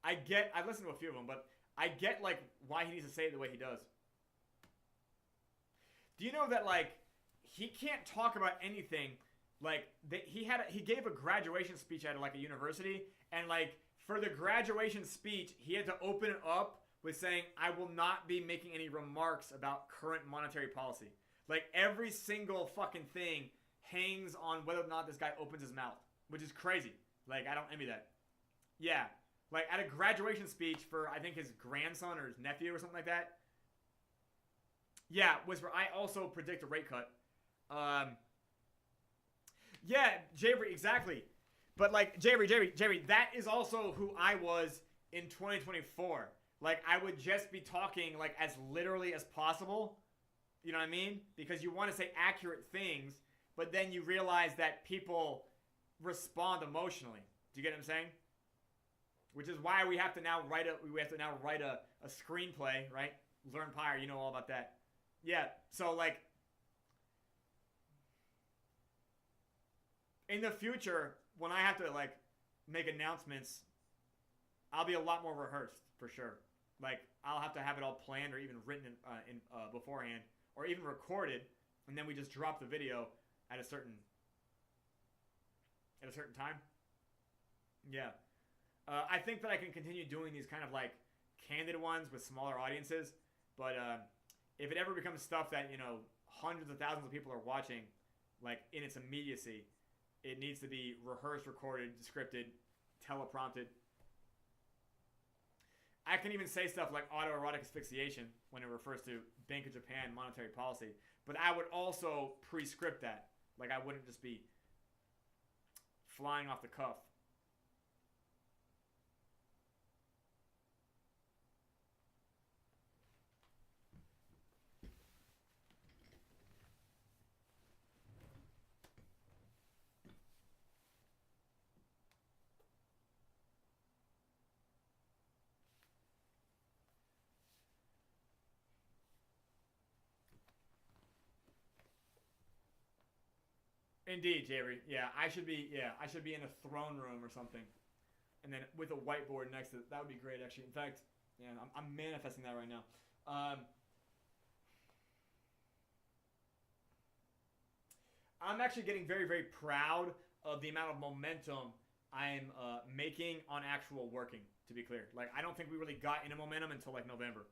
I've listened to a few of them, but I get like why he needs to say it the way he does. Do you know that like he can't talk about anything? Like he gave a graduation speech at like a university, and like for the graduation speech, he had to open it up with saying, "I will not be making any remarks about current monetary policy." Like every single fucking thing hangs on whether or not this guy opens his mouth, which is crazy. Like I don't envy that. Yeah, like at a graduation speech for I think his grandson or his nephew or something like that. Yeah, was where I also predict a rate cut. Yeah, Javery, exactly. But like Javery, that is also who I was in 2024. Like I would just be talking like as literally as possible. You know what I mean? Because you want to say accurate things, but then you realize that people respond emotionally. Do you get what I'm saying? Which is why we have to now write a screenplay, right? Learn Pyre, you know all about that. Yeah, so like in the future, when I have to like make announcements, I'll be a lot more rehearsed for sure. Like I'll have to have it all planned or even written in beforehand, or even recorded, and then we just drop the video at a certain time. Yeah, I think that I can continue doing these kind of like candid ones with smaller audiences, but if it ever becomes stuff that hundreds of thousands of people are watching, like in its immediacy, it needs to be rehearsed, recorded, scripted, teleprompted. I can even say stuff like autoerotic asphyxiation when it refers to Bank of Japan monetary policy, but I would also pre-script that. Like I wouldn't just be flying off the cuff. Indeed, Jerry. Yeah, I should be in a throne room or something, and then with a whiteboard next to it. That would be great, actually. In fact, yeah, I'm manifesting that right now. I'm actually getting very, very proud of the amount of momentum I'm making on actual working. To be clear, like I don't think we really got into momentum until like November.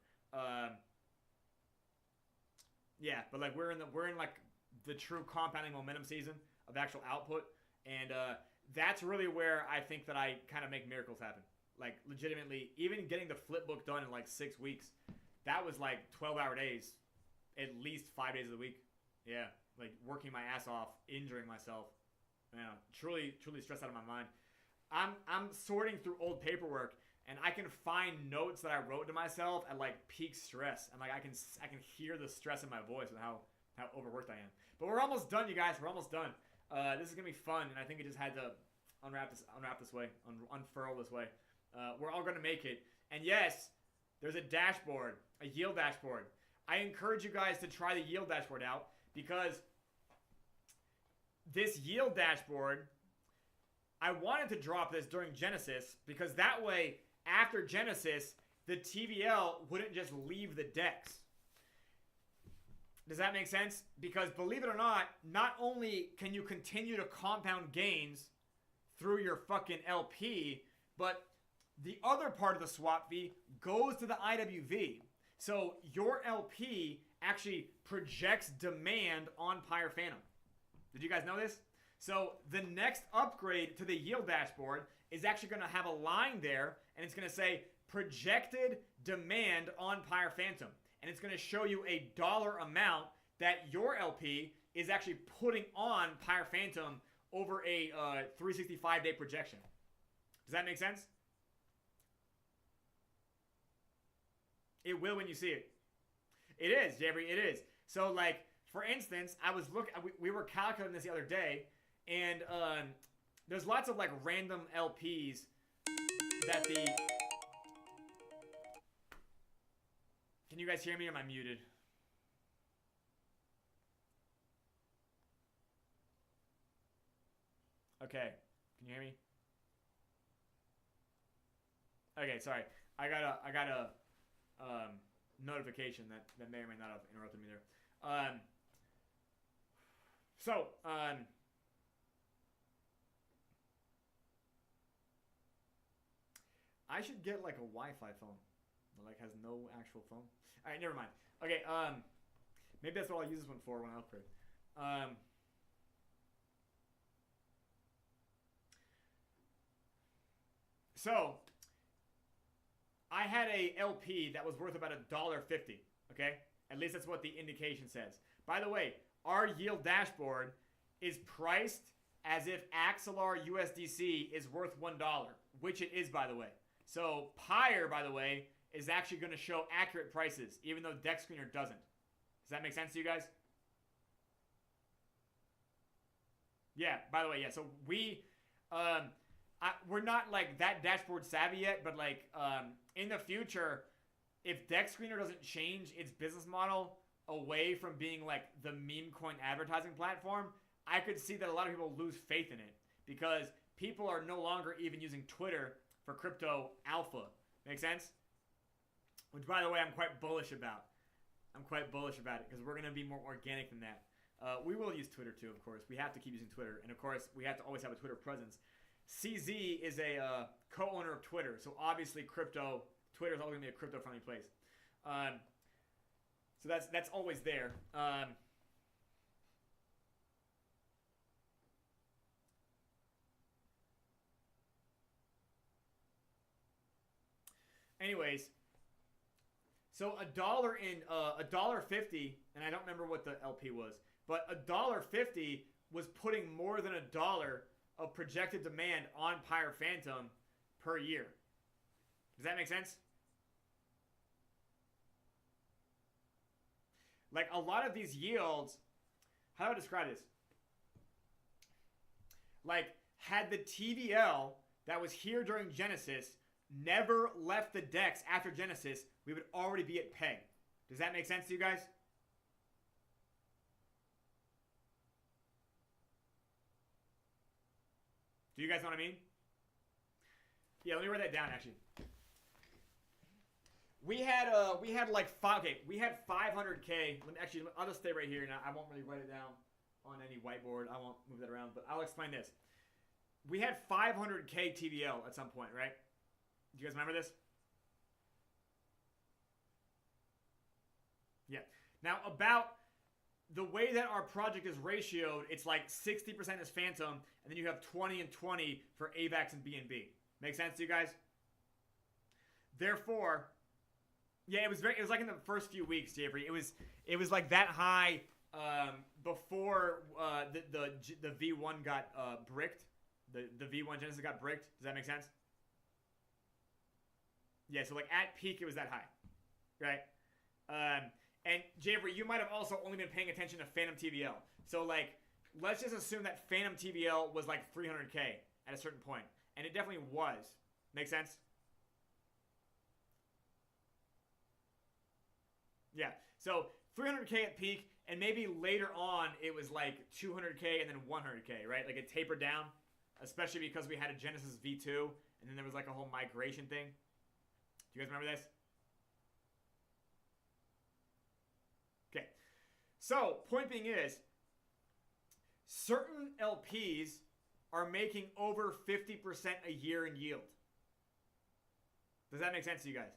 Yeah, but like we're in like the true compounding momentum season of actual output, and that's really where I think that I kind of make miracles happen. Like legitimately, even getting the flip book done in like 6 weeks, that was like 12-hour days, at least 5 days of the week. Yeah, like working my ass off, injuring myself. Yeah, truly stressed out of my mind. I'm sorting through old paperwork, and I can find notes that I wrote to myself at like peak stress, and like I can hear the stress in my voice and how overworked I am. But we're almost done, you guys. We're almost done. This is gonna be fun, and I think it just had to unwrap this way, unfurl this way. We're all gonna make it. And yes, there's a dashboard, a yield dashboard. I encourage you guys to try the yield dashboard out, because this yield dashboard, I wanted to drop this during Genesis, because that way, after Genesis, the TVL wouldn't just leave the DEX. Does that make sense? Because believe it or not only can you continue to compound gains through your fucking LP, but the other part of the swap fee goes to the IWV. So your LP actually projects demand on Pyre Phantom. Did you guys know this? So the next upgrade to the yield dashboard is actually going to have a line there, and it's going to say projected demand on Pyre Phantom. And it's going to show you a dollar amount that your LP is actually putting on Pyre Phantom over a 365-day projection. Does that make sense? It will when you see it. It is, Jeffrey, it is. So, like, for instance, we were calculating this the other day, and there's lots of, like, random LPs that the... Can you guys hear me, or am I muted? Okay. Can you hear me? Okay, sorry. I got a notification that may or may not have interrupted me there. I should get like a Wi-Fi phone that like has no actual phone. All right, never mind. Okay, maybe that's what I'll use this one for when I upgrade. So I had a LP that was worth about $1.50. Okay, at least that's what the indication says. By the way, our yield dashboard is priced as if Axelar USDC is worth $1, which it is, by the way. So Pyre, by the way, is actually going to show accurate prices, even though Deck Screener doesn't. Does that make sense to you guys? Yeah, by the way, yeah. So we're not like that dashboard savvy yet, but like in the future, if Deck Screener doesn't change its business model away from being like the meme coin advertising platform, I could see that a lot of people lose faith in it because people are no longer even using Twitter for crypto alpha. Make sense? Which, by the way, I'm quite bullish about. I'm quite bullish about it because we're going to be more organic than that. We will use Twitter too, of course. We have to keep using Twitter. And, of course, we have to always have a Twitter presence. CZ is a co-owner of Twitter. So, obviously, Twitter is always going to be a crypto-friendly place. So that's always there. Anyways, so $1.50, and I don't remember what the LP was, but $1.50 was putting more than $1 of projected demand on Pyre Phantom per year. Does that make sense? Like a lot of these yields, how do I describe this? Like had the TVL that was here during Genesis never left the decks after Genesis, we would already be at peg. Does that make sense to you guys? Do you guys know what I mean? Yeah, let me write that down actually. We had like we had 500K. I'll just stay right here now. I won't really write it down on any whiteboard. I won't move that around, but I'll explain this. We had 500K TVL at some point, right? Do you guys remember this? Yeah. Now, about the way that our project is ratioed, it's like 60% is Phantom, and then you have 20 and 20 for AVAX and BNB. Make sense to you guys? Therefore, yeah, it was like in the first few weeks, Jeffrey. It was like that high before the V1 got bricked. The V1 Genesis got bricked. Does that make sense? Yeah, so like at peak, it was that high, right? And Jeffrey, you might have also only been paying attention to Phantom TVL. So like, let's just assume that Phantom TVL was like 300K at a certain point, and it definitely was. Make sense? Yeah. So 300K at peak, and maybe later on it was like 200K and then 100K, right? Like it tapered down, especially because we had a Genesis V2, and then there was like a whole migration thing. Do you guys remember this? Okay. So, point being is, certain LPs are making over 50% a year in yield. Does that make sense to you guys?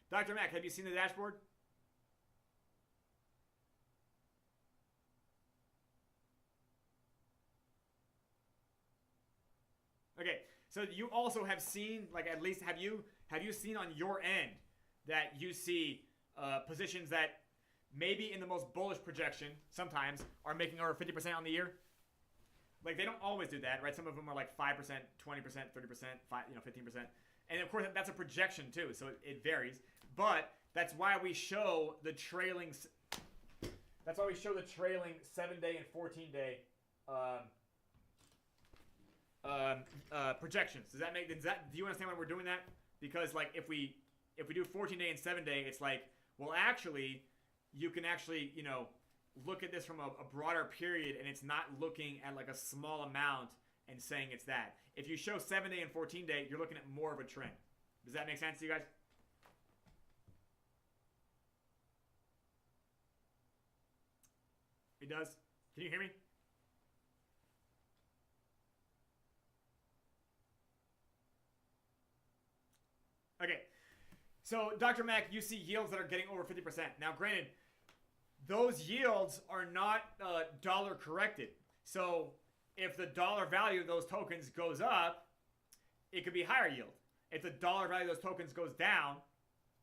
Dr. Mac, have you seen the dashboard? Okay, so you also have seen, like at least have you seen on your end that you see positions that maybe in the most bullish projection sometimes are making over 50% on the year? Like they don't always do that, right? Some of them are like 5%, 20%, 30%, 15%. And of course that's a projection too, so it varies. But that's why we show the trailing 7-day and 14-day projections. Do you understand why we're doing that? Because like if we do 14-day and 7-day, it's like, well, actually you can actually, you know, look at this from a broader period, and it's not looking at like a small amount and saying it's that. If you show 7-day and 14-day, you're looking at more of a trend. Does that make sense to you guys? It does? Can you hear me? Okay. So, Dr. Mac, you see yields that are getting over 50%. Now, granted, those yields are not dollar corrected. So, if the dollar value of those tokens goes up, it could be higher yield. If the dollar value of those tokens goes down,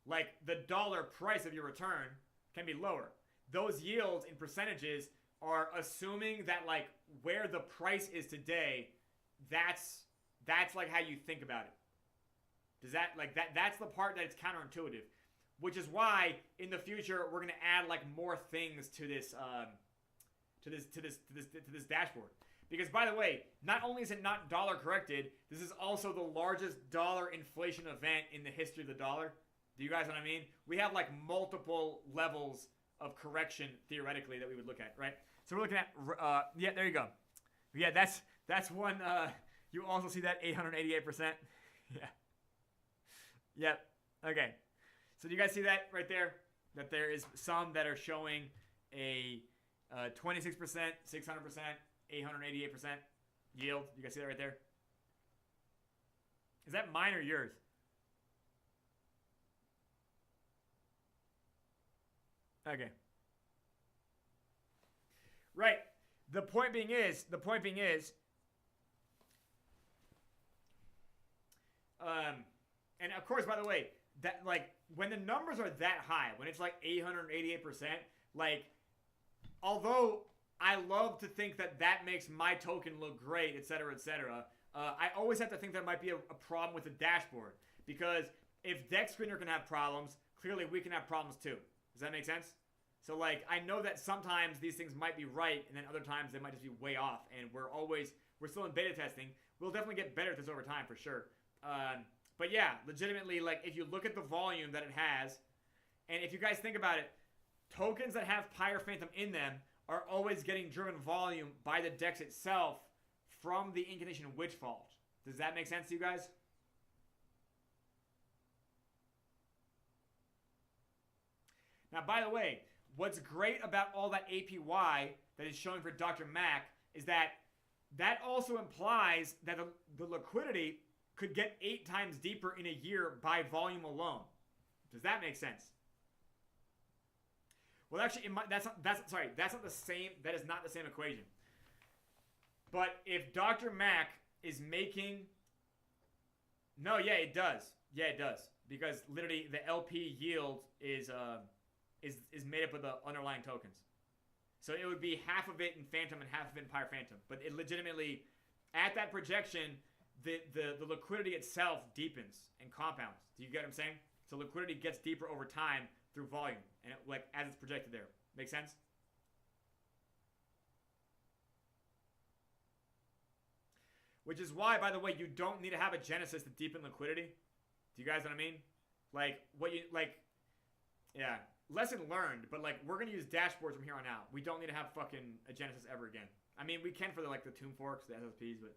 like the dollar price of your return can be lower. Those yields in percentages are assuming that like where the price is today, that's like how you think about it. Does that like that's the part that it's counterintuitive, which is why in the future we're gonna add like more things to this dashboard. Because by the way, not only is it not dollar corrected, this is also the largest dollar inflation event in the history of the dollar. Do you guys know what I mean? We have like multiple levels of correction theoretically that we would look at, right? So we're looking at yeah, there you go. Yeah, that's one. You also see that 888%. Yeah. Yep. Okay. So do you guys see that right there? That there is some that are showing a 26%, 600%, 888% yield. You guys see that right there? Is that mine or yours? Okay. Right. The point being is, and of course, by the way, that like when the numbers are that high, when it's like 888%, like, although I love to think that that makes my token look great, etc., etc., I always have to think there might be a problem with the dashboard, because if Deck Screener can have problems, clearly we can have problems too. Does that make sense? So like, I know that sometimes these things might be right, and then other times they might just be way off, and we're still in beta testing. We'll definitely get better at this over time for sure. But yeah, legitimately, like if you look at the volume that it has, and if you guys think about it, tokens that have Pyre Phantom in them are always getting driven volume by the DEX itself from the Incantation Witch Vault. Does that make sense to you guys? Now, by the way, what's great about all that APY that is showing for Dr. Mac is that also implies that the liquidity could get 8 times deeper in a year by volume alone. Does that make sense? Well, actually, that's not the same. That is not the same equation. But if Dr. Mac is making, no, yeah, it does. Yeah, it does, because literally the LP yield is made up of the underlying tokens. So it would be half of it in Phantom and half of it in Pyre Phantom. But it legitimately, at that projection, the liquidity itself deepens and compounds. Do you get what I'm saying? So liquidity gets deeper over time through volume, and like as it's projected there. Make sense? Which is why, by the way, you don't need to have a Genesis to deepen liquidity. Do you guys know what I mean? Like what you like? Yeah. Lesson learned, but like we're gonna use dashboards from here on out. We don't need to have fucking a Genesis ever again. I mean, we can for the Tomb Forks, the SSPs, but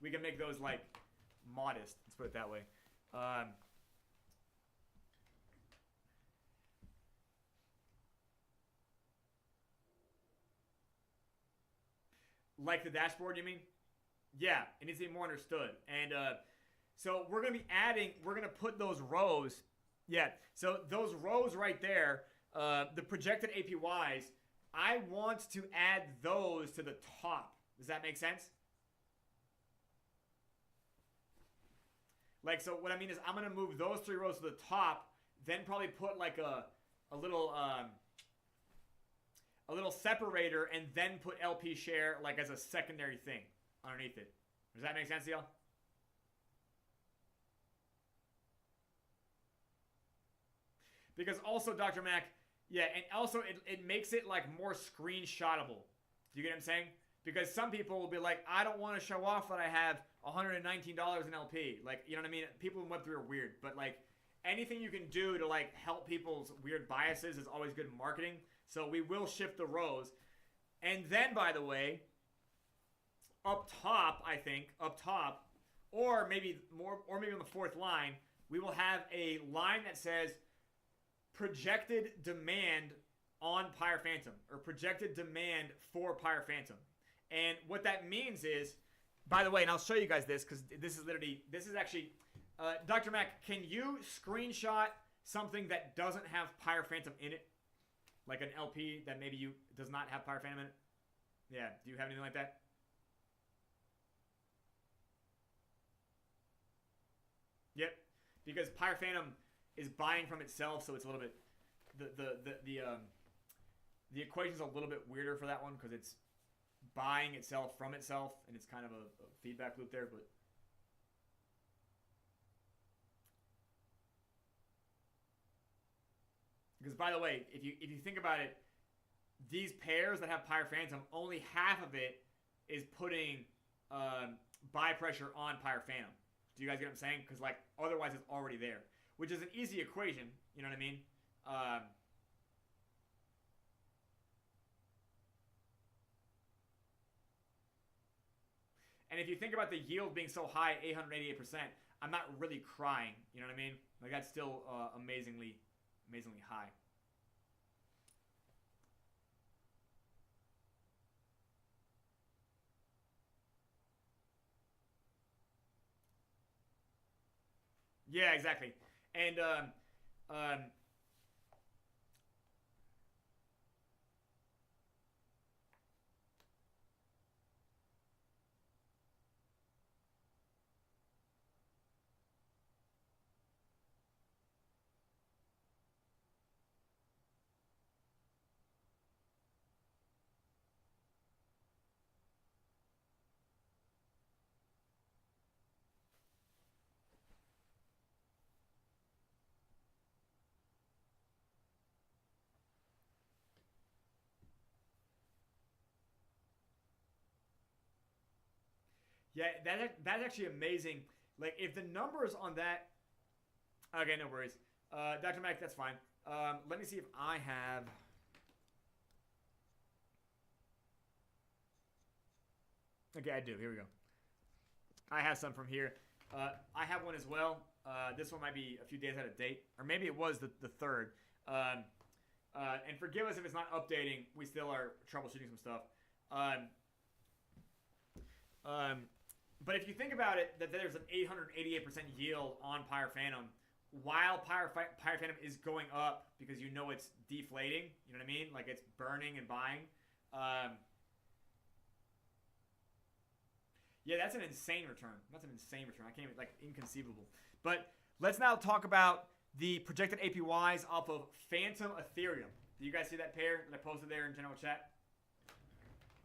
we can make those like modest. Let's put it that way. Like the dashboard, you mean? Yeah, it needs to be more understood. And so we're gonna put those rows. Yeah, so those rows right there, the projected APYs, I want to add those to the top. Does that make sense? Like, so what I mean is I'm going to move those 3 rows to the top, then probably put like a little separator, and then put LP share like as a secondary thing underneath it. Does that make sense to y'all? Because also, Dr. Mac, yeah, and also it makes it like more screenshotable. Do you get what I'm saying? Because some people will be like, I don't want to show off that I have $119 in LP. Like, you know what I mean? People in Web3 are weird, but like anything you can do to like help people's weird biases is always good marketing. So we will shift the rows. And then, by the way, up top, I think, or maybe on the fourth line, we will have a line that says projected demand on Pyre Phantom, or projected demand for Pyre Phantom. And what that means is, by the way, and I'll show you guys this because this is actually, Dr. Mac, can you screenshot something that doesn't have Pyre Phantom in it? Like an LP that maybe does not have Pyre Phantom in it? Yeah, do you have anything like that? Yep, because Pyre Phantom is buying from itself, so it's a little bit, the equation's a little bit weirder for that one because it's buying itself from itself, and it's kind of a feedback loop there, but because, by the way, if you think about it, these pairs that have Pyre Phantom, only half of it is putting buy pressure on Pyre Phantom. Do you guys get what I'm saying? Because like otherwise it's already there, which is an easy equation. You know what I mean? And if you think about the yield being so high, 888%, I'm not really crying. You know what I mean? Like that's still amazingly high. Yeah, exactly. And yeah, that's actually amazing. Like if the numbers on that, okay, no worries. Dr. Mac, that's fine. Let me see if I have. Okay, I do. Here we go. I have some from here. I have one as well. This one might be a few days out of date, or maybe it was the third. And forgive us if it's not updating. We still are troubleshooting some stuff. But if you think about it, that there's an 888% yield on Pyre Phantom, while Pyre Phantom is going up because you know it's deflating. You know what I mean? Like it's burning and buying. Yeah, that's an insane return. That's an insane return. I can't even, like, inconceivable. But let's now talk about the projected APYs off of Phantom Ethereum. Do you guys see that pair that I posted there in general chat?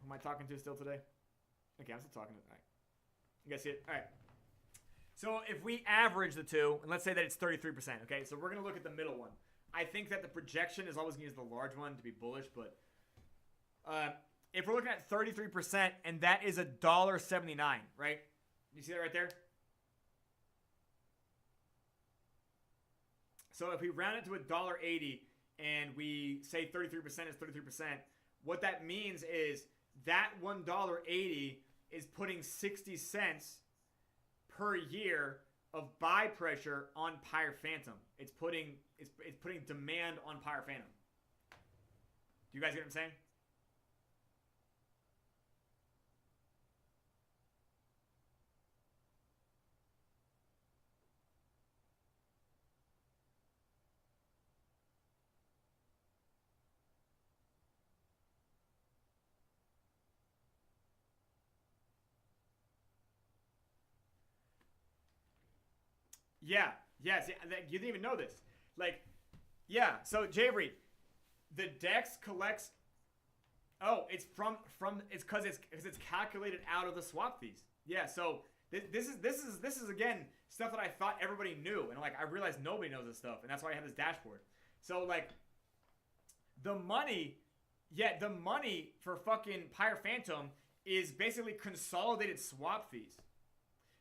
Who am I talking to still today? Okay, I'm still talking to. All right. You guys see it? All right. So if we average the two, and let's say that it's 33%, okay? So we're going to look at the middle one. I think that the projection is always going to use the large one to be bullish, but if we're looking at 33%, and that is $1.79, right? You see that right there? So if we round it to $1.80 and we say 33% is 33%, what that means is that $1.80 is putting 60 cents per year of buy pressure on Pyre Phantom. It's putting demand on Pyre Phantom. Do you guys get what I'm saying? Yeah, yes, yeah, you didn't even know this. Like, yeah, so Javery, the DEX collects. Oh, it's it's because it's calculated out of the swap fees. Yeah, so this is again stuff that I thought everybody knew, and like I realized nobody knows this stuff, and that's why I have this dashboard. So like, the money for fucking Pyre Phantom is basically consolidated swap fees.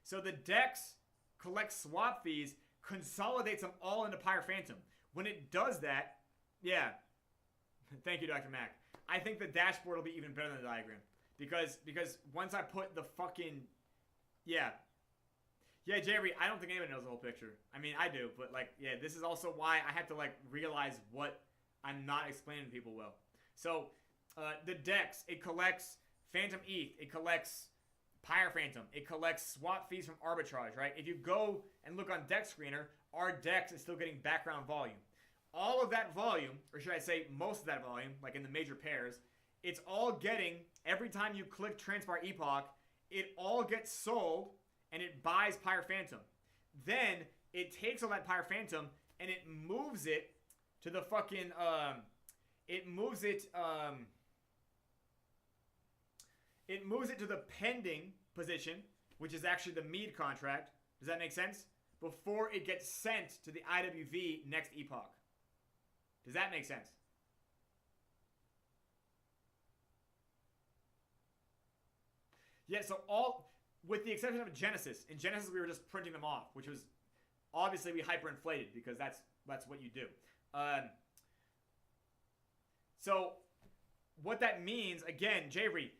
So the DEX collects swap fees consolidates them all into Pyre Phantom. When it does that, yeah. Thank you, Dr. Mac. I think the dashboard will be even better than the diagram. Because once I put the fucking... Yeah. Yeah, Jerry, I don't think anybody knows the whole picture. I mean, I do, but, like, yeah, this is also why I have to, like, realize what I'm not explaining to people well. So, the DEX, it collects Phantom ETH. It collects Pyre Phantom. It collects swap fees from arbitrage, right? If you go and look on DEX Screener, our DEX is still getting background volume. All of that volume, or should I say most of that volume, like in the major pairs, it's all getting, every time you click Transpire Epoch, it all gets sold and it buys Pyre Phantom. Then it takes all that Pyre Phantom and it moves it to the fucking, it moves it to the pending position, which is actually the Mead contract. Does that make sense? Before it gets sent to the IWV next epoch. Does that make sense? Yeah, so all, with the exception of Genesis. In Genesis, we were just printing them off, which was, obviously we hyperinflated because that's what you do. So, what that means, again, Javery,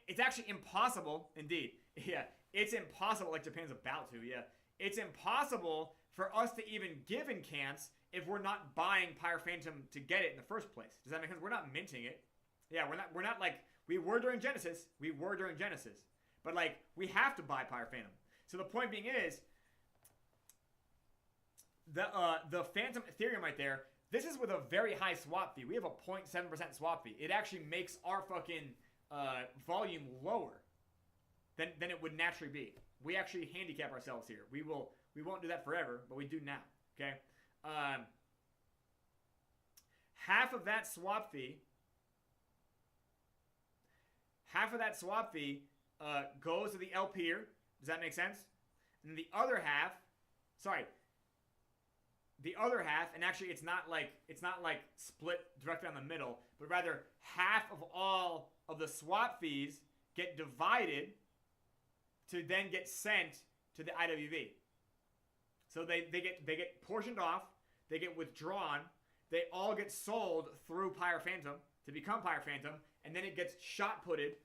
it's actually impossible, indeed. Yeah, it's impossible, like Japan's about to, yeah. It's impossible for us to even give incants if we're not buying Pyre Phantom to get it in the first place. Does that make sense? We're not minting it. Yeah, we're not like, we were during Genesis. But like, we have to buy Pyre Phantom. So the point being is, the Phantom Ethereum right there, this is with a very high swap fee. We have a 0.7% swap fee. It actually makes our fucking volume lower than it would naturally be. We actually handicap ourselves here. We won't do that forever, but we do now. Okay. Half of that swap fee goes to the LPer. Does that make sense? And the other half, and actually it's not like split directly down the middle, but rather half of all of the swap fees get divided to then get sent to the IWV. So they get portioned off, they get withdrawn, they all get sold through Pyre Phantom to become Pyre Phantom, and then it gets shot putted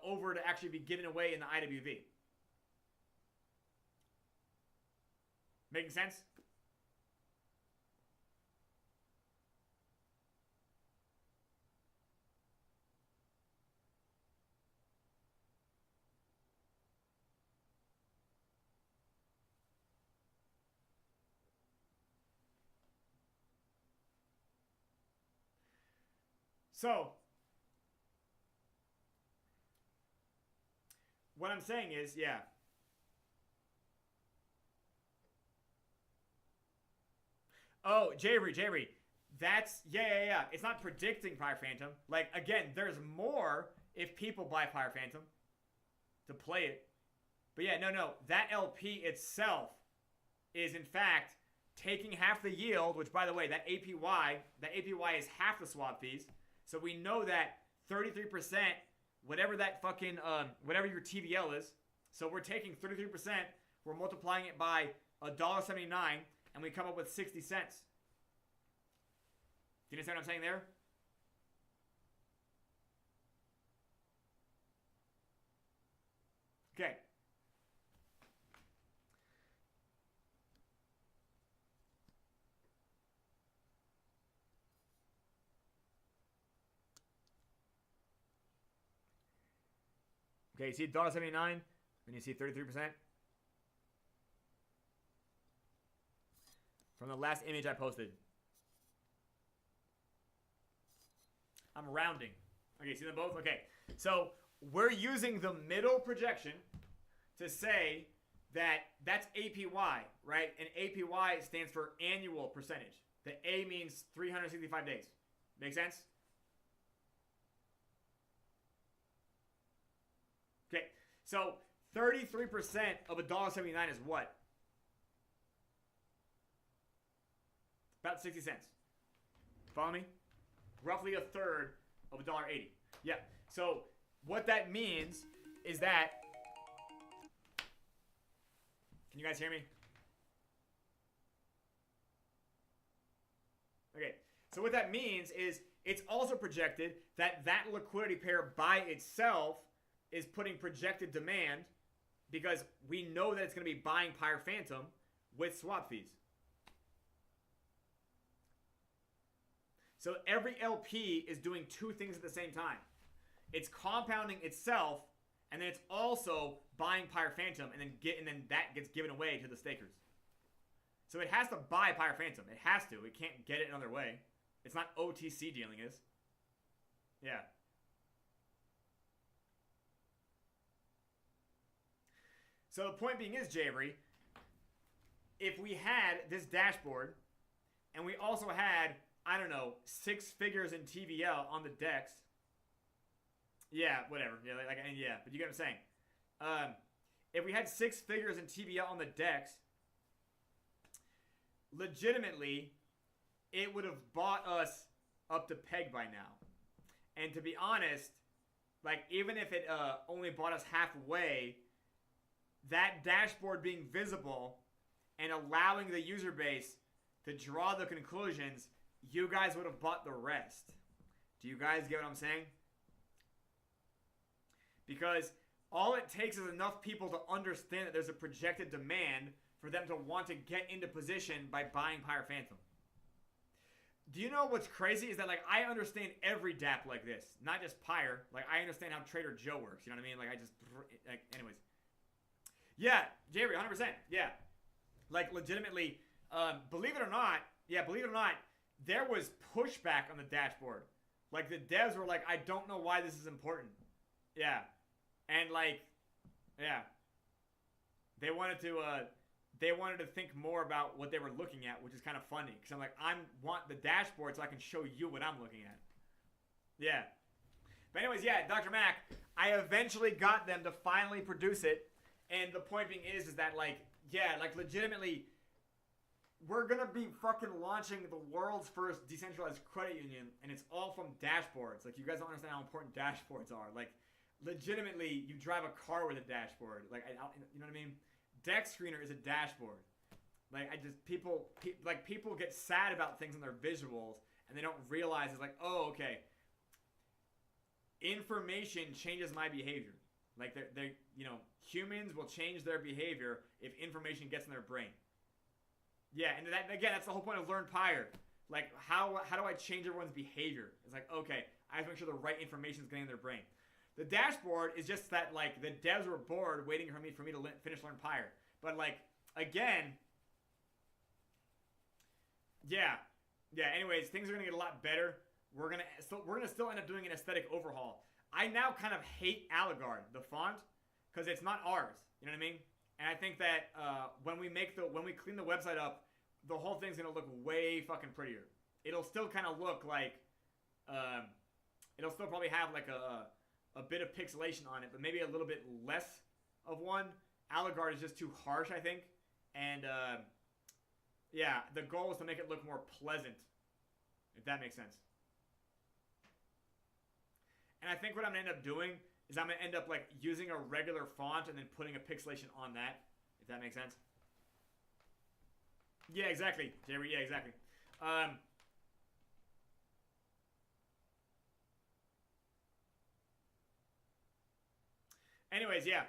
over to actually be given away in the IWV. Making sense? So, what I'm saying is, yeah. Oh, Javery. That's, yeah. It's not predicting Pyre Phantom. Like, again, there's more if people buy Pyre Phantom to play it. But yeah, no. That LP itself is, in fact, taking half the yield, which, by the way, that APY is half the swap fees. So we know that 33%, whatever that fucking, whatever your TVL is, so we're taking 33%, we're multiplying it by $1.79, and we come up with 60 cents. Do you understand what I'm saying there? Okay. Okay, you see $1.79, and you see 33%. From the last image I posted. I'm rounding. Okay, see them both? Okay, so we're using the middle projection to say that that's APY, right? And APY stands for annual percentage. The A means 365 days. Make sense? Okay, so 33% of $1.79 is what? About 60 cents. Follow me? Roughly a third of $1.80. Yeah, so what that means is that... Can you guys hear me? So what that means is it's also projected that that liquidity pair by itself is putting projected demand because we know that it's going to be buying Pyre Phantom with swap fees. So every LP is doing two things at the same time. It's compounding itself, and then it's also buying Pyre Phantom, and then that gets given away to the stakers. So it has to buy Pyre Phantom. It has to. It can't get it another way. It's not OTC dealing is. Yeah. So the point being is, Javery, if we had this dashboard, and we also had, I don't know, 6 figures in TVL on the DEX. Yeah, whatever. Yeah, yeah, but you get what I'm saying. If we had 6 figures in TVL on the DEX, legitimately, it would have bought us up to peg by now. And to be honest, like, even if it only bought us halfway, that dashboard being visible and allowing the user base to draw the conclusions, you guys would have bought the rest. Do you guys get what I'm saying? Because all it takes is enough people to understand that there's a projected demand for them to want to get into position by buying Pyre Phantom. Do you know what's crazy is that, like, I understand every DApp like this, not just Pyre. Like, I understand how Trader Joe works. You know what I mean? Like, I just, like, anyways. Yeah, Jerry, 100%. Yeah. Like, legitimately, believe it or not, there was pushback on the dashboard. Like, the devs were like, I don't know why this is important. Yeah. And, like, yeah. They wanted to think more about what they were looking at, which is kind of funny. Because I'm like, I want the dashboard so I can show you what I'm looking at. Yeah. But anyways, yeah, Dr. Mac, I eventually got them to finally produce it. And the point being is that, like, yeah, like, legitimately, we're going to be fucking launching the world's first decentralized credit union, and it's all from dashboards. Like, you guys don't understand how important dashboards are. Like, legitimately, you drive a car with a dashboard. Like, you know what I mean? Dex Screener is a dashboard. Like, people get sad about things in their visuals, and they don't realize it's like, oh, okay. Information changes my behavior. Like, they you know, humans will change their behavior if information gets in their brain. Yeah, and that, again, that's the whole point of Learn Pyre. Like, how do I change everyone's behavior? It's like, okay, I have to make sure the right information is getting in their brain. The dashboard is just that, like, the devs were bored waiting for me to finish Learn Pyre. But, like, again, yeah. Anyways, things are gonna get a lot better. We're gonna still end up doing an aesthetic overhaul. I now kind of hate Allegard, the font, because it's not ours. You know what I mean? And I think that when we clean the website up, the whole thing's gonna look way fucking prettier. It'll still kind of look like, it'll still probably have like a bit of pixelation on it, but maybe a little bit less of one. Allegard is just too harsh, I think. And yeah, the goal is to make it look more pleasant, if that makes sense. And I think what I'm going to end up doing is I'm going to end up, like, using a regular font and then putting a pixelation on that, if that makes sense. Yeah, exactly, Jerry. Yeah, exactly. Anyways, yeah.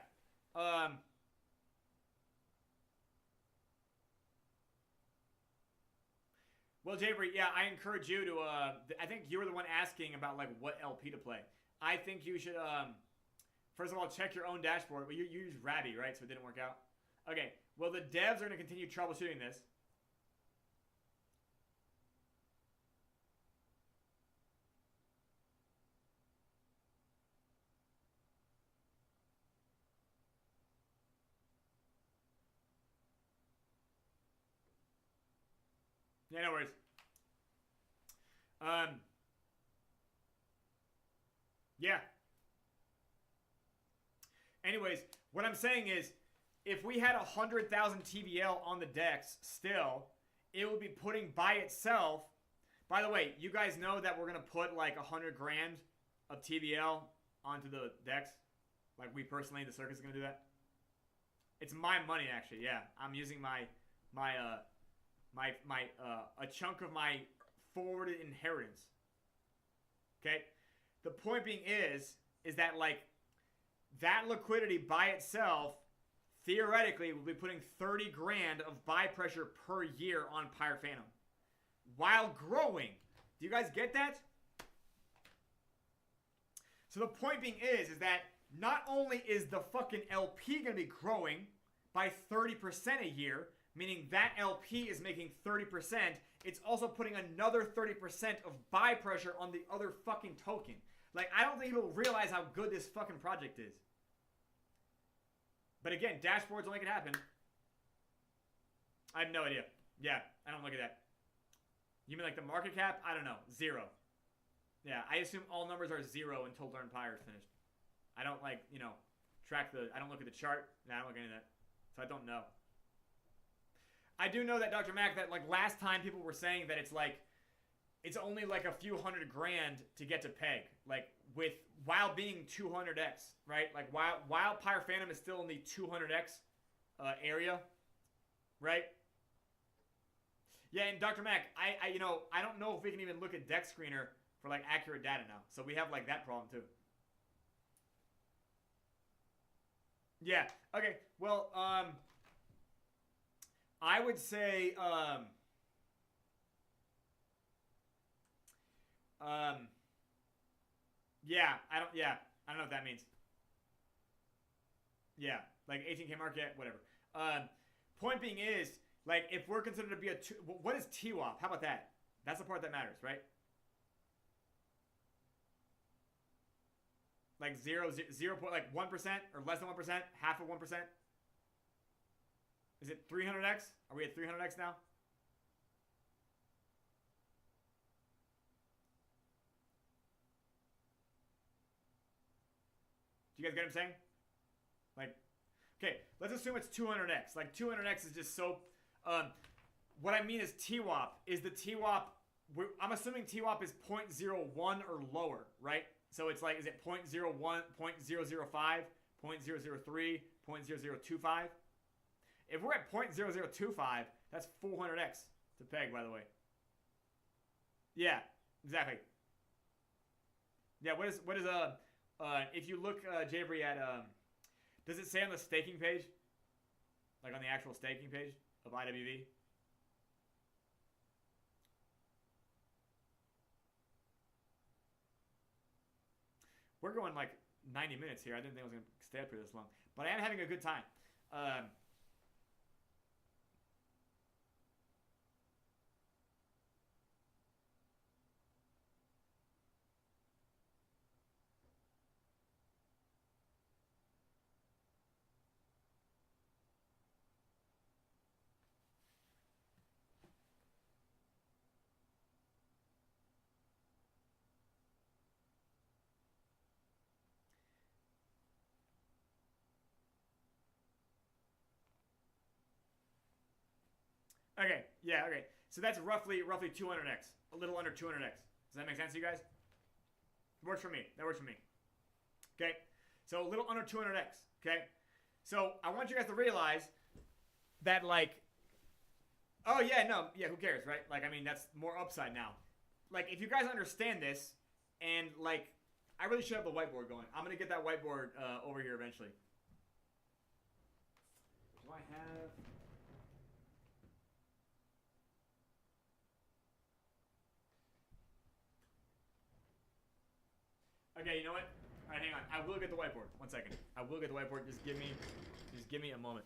Well, Jabri, yeah, I encourage you to, I think you were the one asking about, like, what LP to play. I think you should, first of all, check your own dashboard. Well, you used Rabby, right? So it didn't work out? Okay. Well, the devs are going to continue troubleshooting this. Yeah, no worries. Yeah. Anyways, what I'm saying is, if we had 100,000 TVL on the DEX still, it would be putting by itself. By the way, you guys know that we're going to put like 100 grand of TVL onto the DEX? Like, we personally, the circuit's going to do that? It's my money, actually, yeah. I'm using a chunk of my forwarded inheritance. Okay? The point being is that like that liquidity by itself theoretically will be putting 30 grand of buy pressure per year on Pyre Phantom while growing. Do you guys get that? So the point being is that not only is the fucking LP going to be growing by 30% a year, meaning that LP is making 30%, it's also putting another 30% of buy pressure on the other fucking token. Like, I don't think people realize how good this fucking project is. But again, dashboards will make it happen. I have no idea. Yeah, I don't look at that. You mean like the market cap? I don't know. 0. Yeah, I assume all numbers are 0 until Learn Pyre is finished. I don't like, you know, track the, I don't look at the chart. Nah, I don't look at any of that. So I don't know. I do know that, Dr. Mac, that like last time people were saying that it's like, it's only like a few $100 grand to get to peg. Like with, while being 200x, right? Like while Pyre Phantom is still in the 200x area, right? Yeah, and Dr. Mac, I you know, I don't know if we can even look at Deck Screener for like accurate data now. So we have like that problem too. Yeah. Okay. Well, I would say yeah, I don't know what that means. Yeah, like 18K market, whatever. Point being is, like, if we're considered to be a what is TWAP? How about that? That's the part that matters, right? Like 0, like 1% or less than 1%, half of 1%. Is it 300x? Are we at 300x now? Do you guys get what I'm saying? Like, okay, let's assume it's 200x. Like 200x is just so. What I mean is TWAP is the TWAP. I'm assuming TWAP is 0.01 or lower, right? So it's like, is it 0.01, 0.005, 0.003, 0.0025? If we're at 0.0025, that's 400x to peg, by the way. Yeah, exactly. Yeah, what is if you look, Jabri, at, does it say on the staking page? Like on the actual staking page of IWV? We're going like 90 minutes here. I didn't think I was going to stay up here this long. But I am having a good time. Okay, yeah, okay. So that's roughly 200x. A little under 200x. Does that make sense to you guys? It works for me. That works for me. Okay? So a little under 200x. Okay? So I want you guys to realize that, like, oh, yeah, no, yeah, who cares, right? Like, I mean, that's more upside now. Like, if you guys understand this, and, like, I really should have the whiteboard going. I'm going to get that whiteboard over here eventually. Do I have... Okay, you know what? All right, hang on. I will get the whiteboard. 1 second. I will get the whiteboard. Just give me a moment.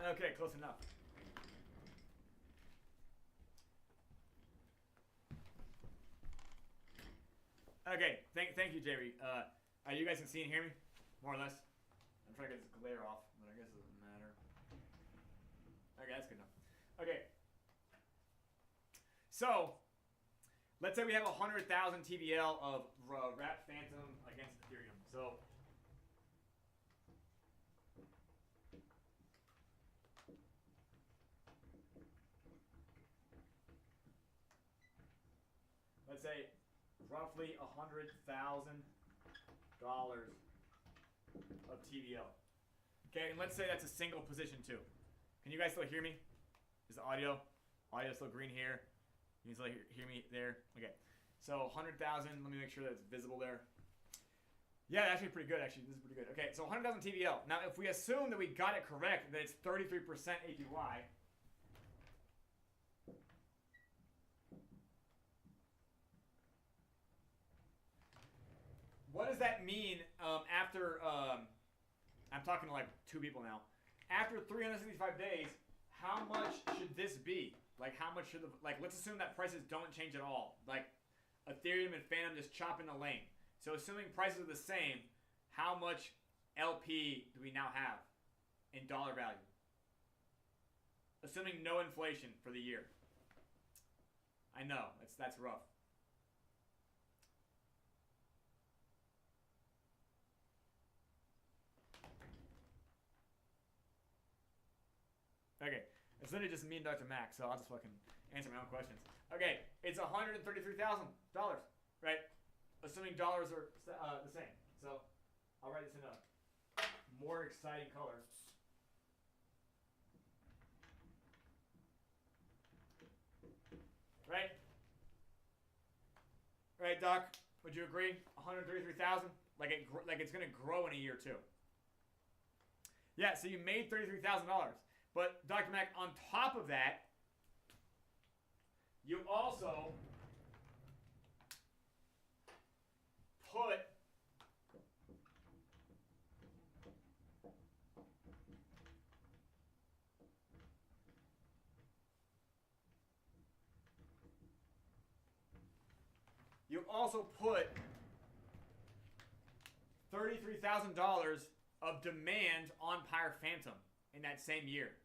Okay, close enough. Okay, thank you, Jerry. You guys can see and hear me, more or less. I'm trying to get this glare off, but I guess it doesn't matter. Okay, that's good enough. Okay. So, let's say we have 100,000 TVL of Wrap Phantom against Ethereum. So, let's say roughly $100,000 of TVL. Okay, and let's say that's a single position too. Can you guys still hear me? Is the audio still green here? You can still hear me there? Okay. So 100,000, let me make sure that it's visible there. Yeah, actually pretty good, actually. This is pretty good. Okay, so 100,000 TVL. Now, if we assume that we got it correct, that it's 33% APY, what does that mean after, I'm talking to like 2 people now. After 365 days, how much should this be? Like, how much should the, like, let's assume that prices don't change at all. Like, Ethereum and Phantom just chop in the lane. So assuming prices are the same, how much LP do we now have in dollar value? Assuming no inflation for the year. I know, that's rough. Okay, it's literally just me and Dr. Mac, so I'll just fucking answer my own questions. Okay, it's $133,000, right? Assuming dollars are the same. So I'll write this in a more exciting color. Right? Right, Doc? Would you agree? 133,000? Like it's gonna grow in a year too. Yeah, so you made $33,000. But Dr. Mac, on top of that, you also put $33,000 of demand on Pyre Phantom in that same year.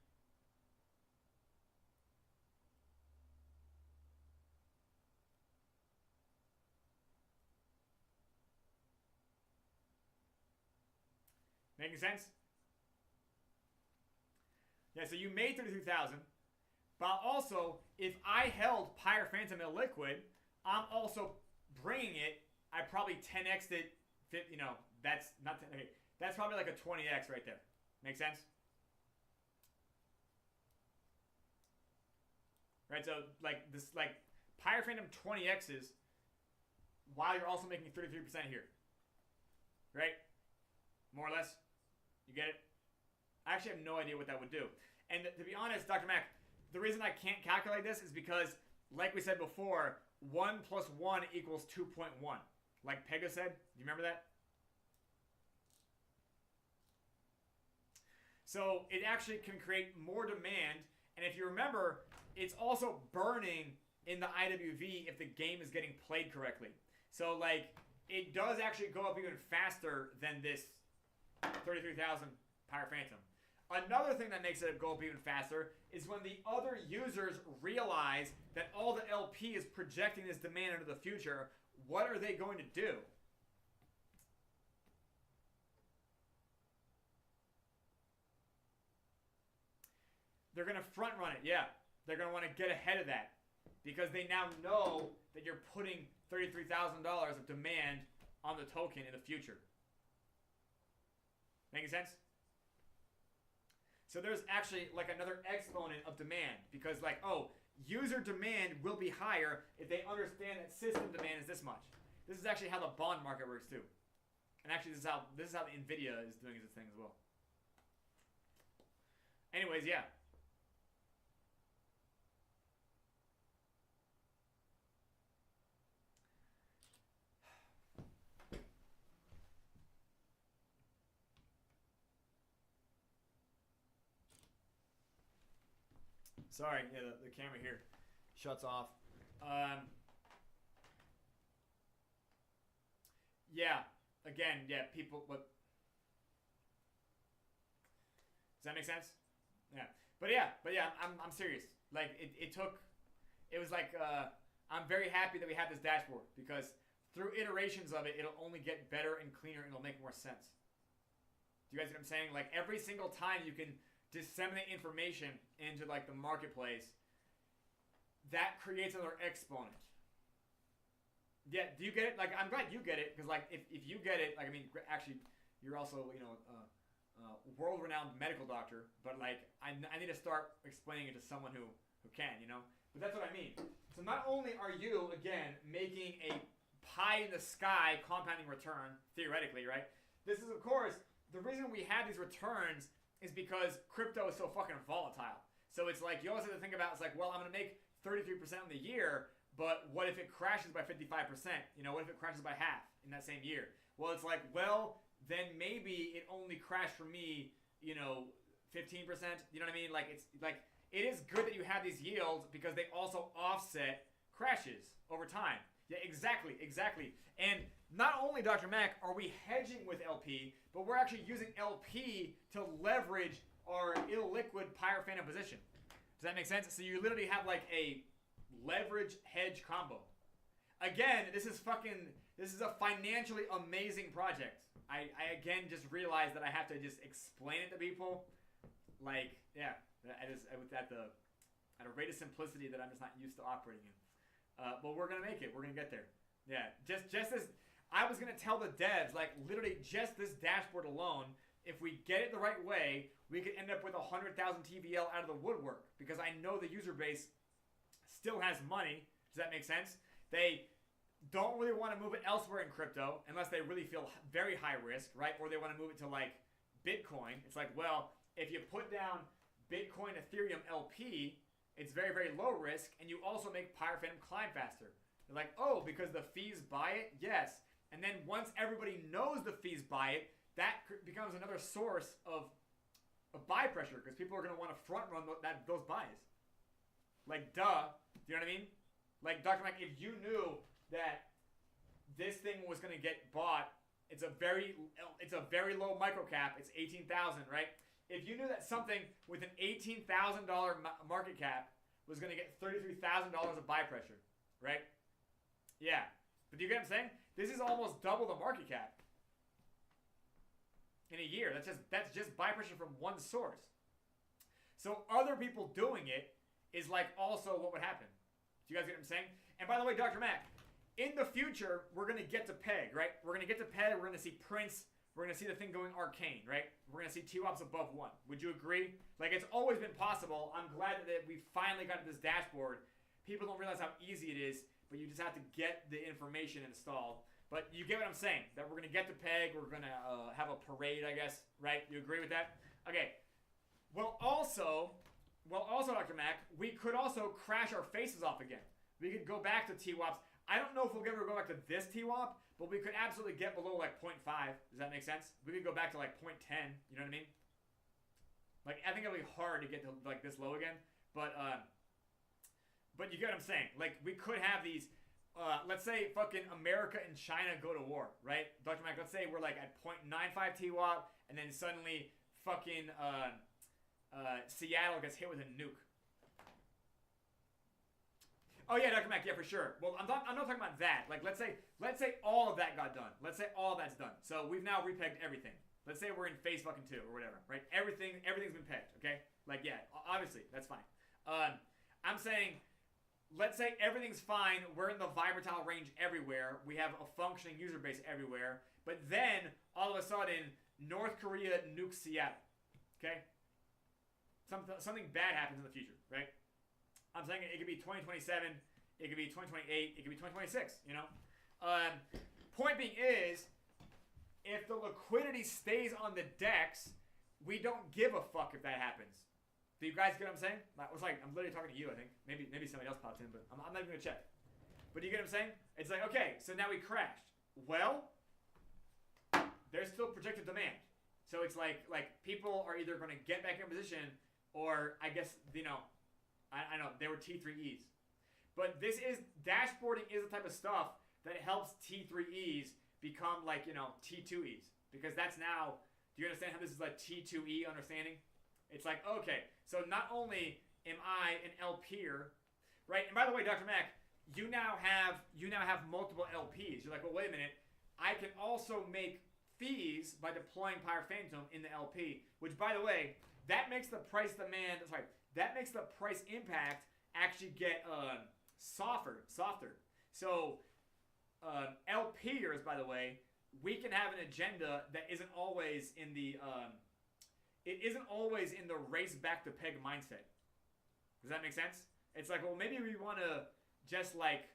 Making sense? Yeah, so you made 33,000, but also if I held Pyre Phantom illiquid, I'm also bringing it. I probably 10x'd it. You know, that's not 10, okay. That's probably like a 20x right there. Make sense? Right. So like this, like Pyre Phantom 20x's, while you're also making 33% here. Right? More or less. You get it? I actually have no idea what that would do. And to be honest, Dr. Mac, the reason I can't calculate this is because, like we said before, 1 plus 1 equals 2.1. Like Pega said. Do you remember that? So it actually can create more demand. And if you remember, it's also burning in the IWV if the game is getting played correctly. So like it does actually go up even faster than this 33,000 Pyre Phantom. Another thing that makes it go up even faster is when the other users realize that all the LP is projecting this demand into the future. What are they going to do? They're going to front run it, yeah. They're going to want to get ahead of that because they now know that you're putting $33,000 of demand on the token in the future. Making sense? So there's actually like another exponent of demand because like, oh, user demand will be higher if they understand that system demand is this much. This is actually how the bond market works too. And actually this is how Nvidia is doing its thing as well. Anyways, yeah. Sorry, yeah, the camera here shuts off. Yeah, again, yeah, people. But does that make sense? Yeah, but yeah, I'm serious. Like it took. It was like I'm very happy that we have this dashboard because through iterations of it, it'll only get better and cleaner and it'll make more sense. Do you guys get what I'm saying? Like every single time you can disseminate information into like the marketplace, that creates another exponent. Yeah, do you get it? Like I'm glad you get it because like if you get it, like I mean actually you're also world-renowned medical doctor, but like I need to start explaining it to someone who can, you know. But that's what I mean. So not only are you again making a pie in the sky compounding return theoretically, right? This is of course the reason we have these returns is because crypto is so fucking volatile. So it's like you always have to think about it's like, well, I'm gonna make 33% in the year, but what if it crashes by 55%? You know, what if it crashes by half in that same year? Well, it's like, well, then maybe it only crashed for me, 15%. You know what I mean? Like it's like it is good that you have these yields because they also offset crashes over time. Yeah, exactly. And not only, Dr. Mac, are we hedging with LP, but we're actually using LP to leverage our illiquid Phantom position. Does that make sense? So you literally have like a leverage hedge combo. Again, this is a financially amazing project. I again just realized that I have to just explain it to people. Like, yeah, at a rate of simplicity that I'm just not used to operating in. But we're gonna make it. We're gonna get there. Yeah, just as I was gonna tell the devs, like literally just this dashboard alone, if we get it the right way, we could end up with 100,000 TVL out of the woodwork because I know the user base still has money. Does that make sense? They don't really want to move it elsewhere in crypto unless they really feel very high risk, right? Or they want to move it to like Bitcoin. It's like, well, if you put down Bitcoin, Ethereum, LP, it's very, very low risk, and you also make Phantom climb faster. They're like, oh, because the fees buy it? Yes. And then once everybody knows the fees buy it, that becomes another source of buy pressure because people are going to want to front run those buys. Like, duh. Do you know what I mean? Like, Dr. Mike, if you knew that this thing was going to get bought, it's a very low micro cap. It's 18,000, right? If you knew that something with an $18,000 market cap was going to get $33,000 of buy pressure, right? Yeah. But do you get what I'm saying? This is almost double the market cap in a year. That's just buy pressure from one source. So other people doing it is like also what would happen. Do you guys get what I'm saying? And by the way, Dr. Mac, in the future, we're going to get to PEG, right? We're going to get to PEG. We're going to see Prince. We're going to see the thing going arcane, right? We're going to see TWAPs above 1. Would you agree? Like, it's always been possible. I'm glad that we finally got to this dashboard. People don't realize how easy it is, but you just have to get the information installed. But you get what I'm saying, that we're going to get to PEG. We're going to have a parade, I guess, right? You agree with that? Okay. Well, also, Dr. Mac, we could also crash our faces off again. We could go back to TWAPs. I don't know if we'll ever go back to this TWAP, but we could absolutely get below like 0.5. Does that make sense? We could go back to like 0.10. You know what I mean? Like, I think it'll be hard to get to like this low again. But you get what I'm saying. Like, we could have these, let's say fucking America and China go to war, right? Dr. Mac, let's say we're like at 0.95 TWAP, and then suddenly fucking Seattle gets hit with a nuke. Oh yeah, Dr. Mac, yeah, for sure. Well, I'm not talking about that. Like, let's say all of that got done. Let's say all of that's done. So we've now repegged everything. Let's say we're in phase fucking 2 or whatever, right? Everything's been pegged, okay? Like, yeah, obviously, that's fine. I'm saying, let's say everything's fine. We're in the vibratile range everywhere. We have a functioning user base everywhere. But then, all of a sudden, North Korea nukes Seattle, okay? Something bad happens in the future, right? I'm saying it could be 2027, it could be 2028, it could be 2026, you know? Point being is, if the liquidity stays on the DEX, we don't give a fuck if that happens. Do you guys get what I'm saying? It's like, I'm literally talking to you, I think. Maybe somebody else popped in, but I'm not even going to check. But do you get what I'm saying? It's like, okay, so now we crashed. Well, there's still projected demand. So it's like people are either going to get back in position or, I guess, I know they were T3Es, but dashboarding is the type of stuff that helps T3Es become like T2Es, because that's now. Do you understand how this is like T2E understanding? It's like, okay, so not only am I an LPer, right? And by the way, Dr. Mac, you now have multiple LPs. You're like, well, wait a minute. I can also make fees by deploying PyroPhantom in the LP, which, by the way, that makes the price impact actually get softer. So LPers, by the way, we can have an agenda that isn't always in the race back to peg mindset. Does that make sense? It's like, well, maybe we want to just like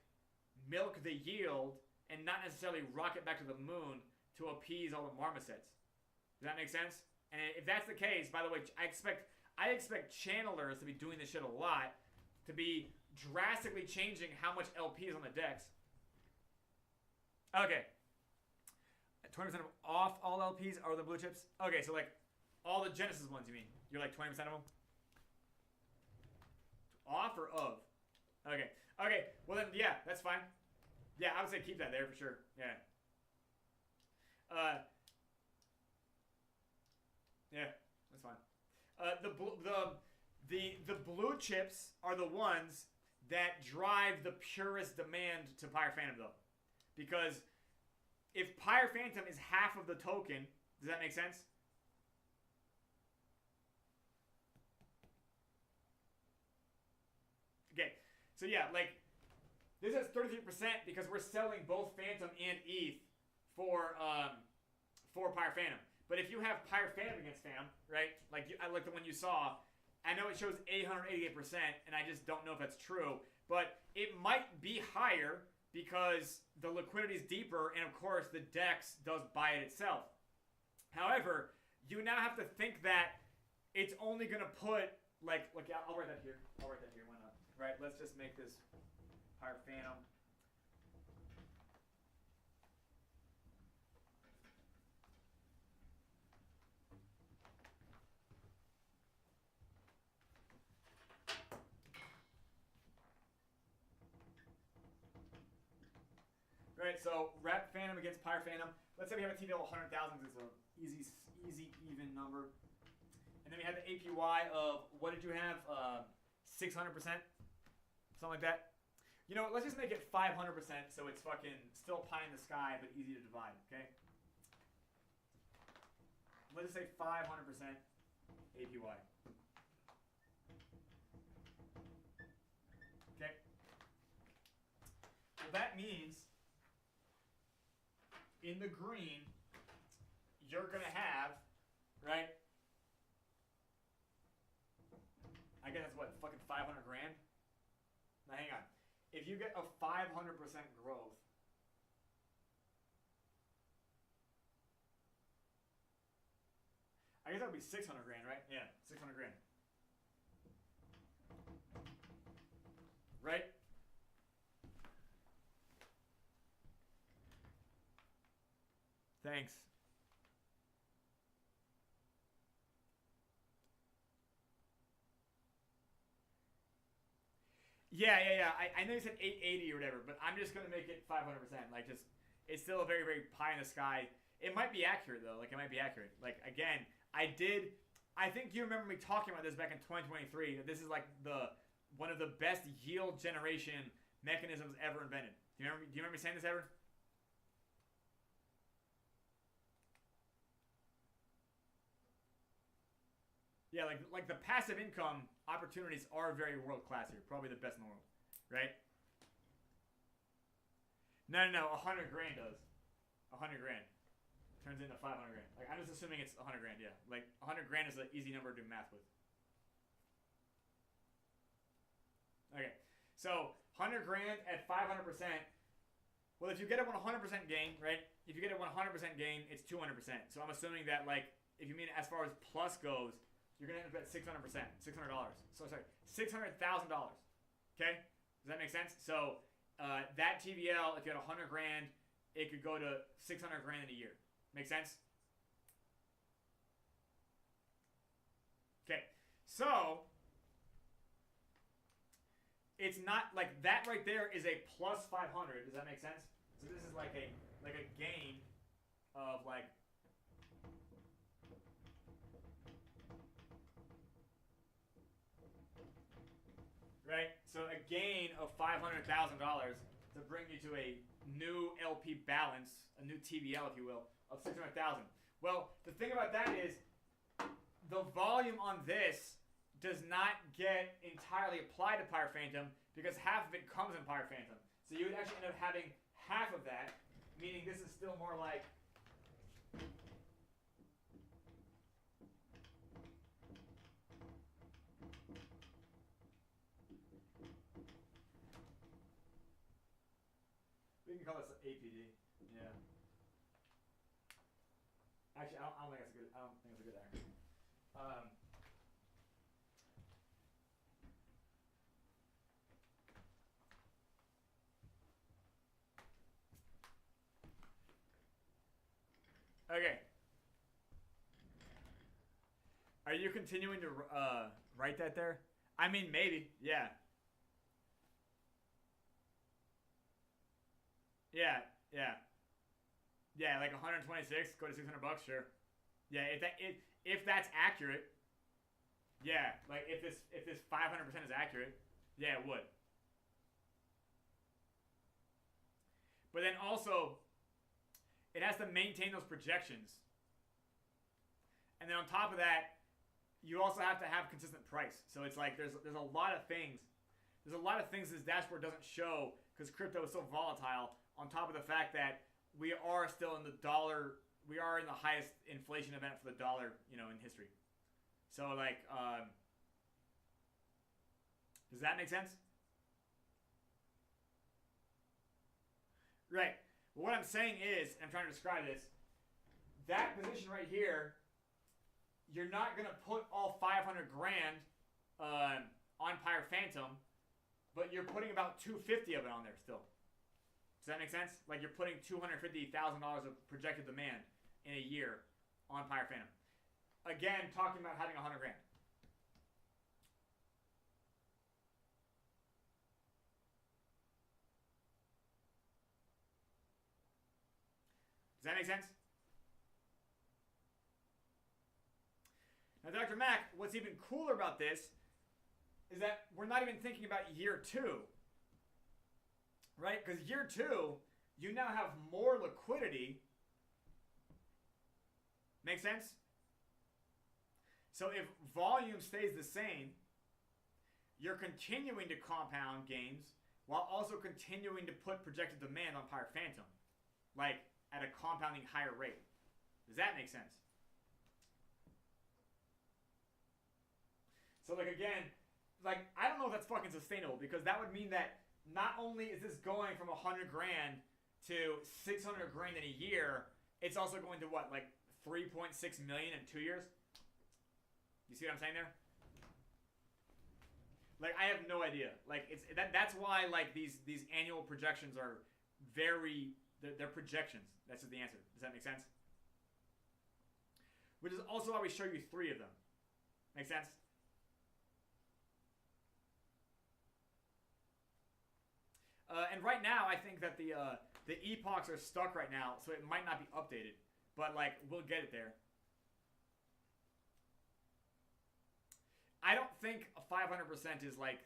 milk the yield and not necessarily rocket back to the moon to appease all the marmosets. Does that make sense? And if that's the case, by the way, I expect channelers to be doing this shit a lot, to be drastically changing how much LP is on the decks. Okay. 20% off all LPs are the blue chips? Okay, so like all the Genesis ones, you mean? You're like 20% of them? Off or of? Okay. Okay, well then, yeah, that's fine. Yeah, I would say keep that there for sure. Yeah. Yeah, that's fine. The blue chips are the ones that drive the purest demand to PyroPhantom, though, because if PyroPhantom is half of the token, does that make sense? Okay, so yeah, like this has 33% because we're selling both Phantom and ETH for PyroPhantom. But if you have PyroPhantom against Phantom, right? I like the one you saw. I know it shows 888%, and I just don't know if that's true. But it might be higher because the liquidity is deeper, and of course the DEX does buy it itself. However, you now have to think that it's only going to put, like, I'll write that here. Why not? Right, let's just make this PyroPhantom. Right, so rep Phantom against PyroPhantom. Let's say we have a TVL of 100,000 because it's an easy, even number. And then we have the APY of, what did you have? 600%? Something like that. You know what, let's just make it 500% so it's fucking still pie in the sky but easy to divide, okay? Let's just say 500% APY. Okay? Well, that means in the green, you're going to have, right? I guess that's what, fucking 500 grand? Now hang on. If you get a 500% growth, I guess that would be 600 grand, right? Yeah, 600 grand. Right? Thanks. Yeah. I know you said 880 or whatever, but I'm just gonna make it 500%. Like, just it's still a very, very pie in the sky. It might be accurate though. Like, it might be accurate. Like, again, I think you remember me talking about this back in 2023. That this is like one of the best yield generation mechanisms ever invented. Do you remember me saying this ever? Yeah, like the passive income opportunities are very world class here. Probably the best in the world, right? No, 100 grand does. 100 grand turns into 500 grand. Like, I'm just assuming it's 100 grand. Yeah, like 100 grand is an easy number to do math with. Okay, so 100 grand at 500%. Well, if you get a 100% gain, right? If you get a 100% gain, it's 200%. So I'm assuming that, like, if you mean as far as plus goes, you're gonna end up at 600%, $600. So sorry, $600,000. Okay, does that make sense? So that TVL, if you had 100 grand, it could go to 600 grand in a year. Make sense? Okay, so it's not like that right there is a plus 500. Does that make sense? So this is like a gain of like right. So a gain of $500,000 to bring you to a new LP balance, a new TBL, if you will, of 600,000. Well, the thing about that is the volume on this does not get entirely applied to Pyre Phantom because half of it comes in Pyre Phantom. So you would actually end up having half of that, meaning this is still more like we can call this APD. Yeah. Actually, I don't think that's a good. I don't think it's a good acronym. Okay. Are you continuing to write that there? I mean, maybe. Yeah. Yeah. Yeah. Yeah, like 126, go to $600, sure. Yeah, if that's accurate, yeah, like if this 500% is accurate, yeah, it would. But then also, it has to maintain those projections, and then on top of that, you also have to have consistent price. So it's like there's a lot of things. There's a lot of things this dashboard doesn't show because crypto is so volatile. On top of the fact that we are still in the dollar, we are in the highest inflation event for the dollar, you know, in history. So like, does that make sense? Right. Well, what I'm saying is, and I'm trying to describe this, that position right here, you're not gonna put all 500 grand on Pyre Phantom, but you're putting about 250 of it on there still. Does that make sense? Like you're putting $250,000 of projected demand in a year on Pyre Phantom. Again, talking about having 100 grand. Does that make sense? Now, Dr. Mack, what's even cooler about this is that we're not even thinking about year 2. Right? Because year 2, you now have more liquidity. Make sense? So if volume stays the same, you're continuing to compound gains while also continuing to put projected demand on Pyre Phantom, like at a compounding higher rate. Does that make sense? So like again, like I don't know if that's fucking sustainable because that would mean that not only is this going from 100 grand to 600 grand in a year, it's also going to what, like 3.6 million in 2 years? You see what I'm saying there? Like I have no idea. Like it's that's why like these annual projections are they're projections. That's just the answer. Does that make sense? Which is also why we show you 3 of them. Make sense? And right now, I think that the epochs are stuck right now, so it might not be updated. But like, we'll get it there. I don't think 500% is like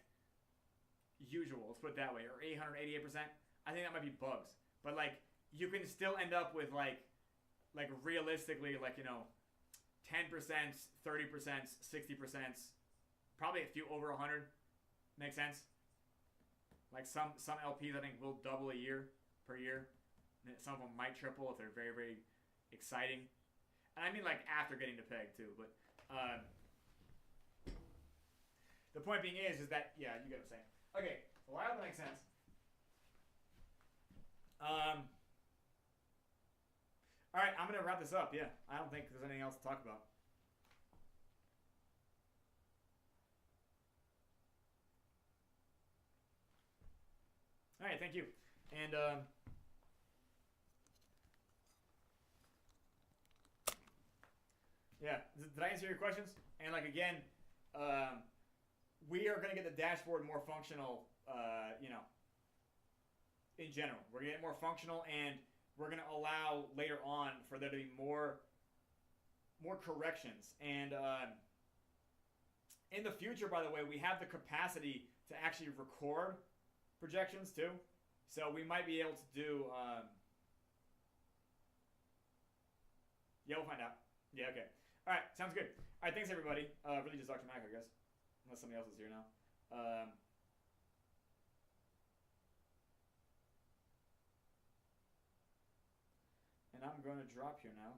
usual. Let's put it that way, or 888%. I think that might be bugs. But like, you can still end up with like realistically, like 10%, 30%, 60%, probably a few over 100. Make sense? Like some LPs, I think, will double a year per year. Some of them might triple if they're very, very exciting. And I mean like after getting to peg too. But the point being is that, yeah, you get what I'm saying. Okay, well, I hope that makes sense. All right, I'm going to wrap this up. Yeah, I don't think there's anything else to talk about. All right, thank you. And yeah, did I answer your questions? And like again, we are going to get the dashboard more functional you know, in general. We're going to get more functional, and we're going to allow later on for there to be more corrections. And in the future, by the way, we have the capacity to actually record projections too. So we might be able to do... yeah, we'll find out. Yeah, okay. All right, sounds good. All right, thanks, everybody. Really just Dr. Mac, I guess. Unless somebody else is here now. And I'm going to drop here now.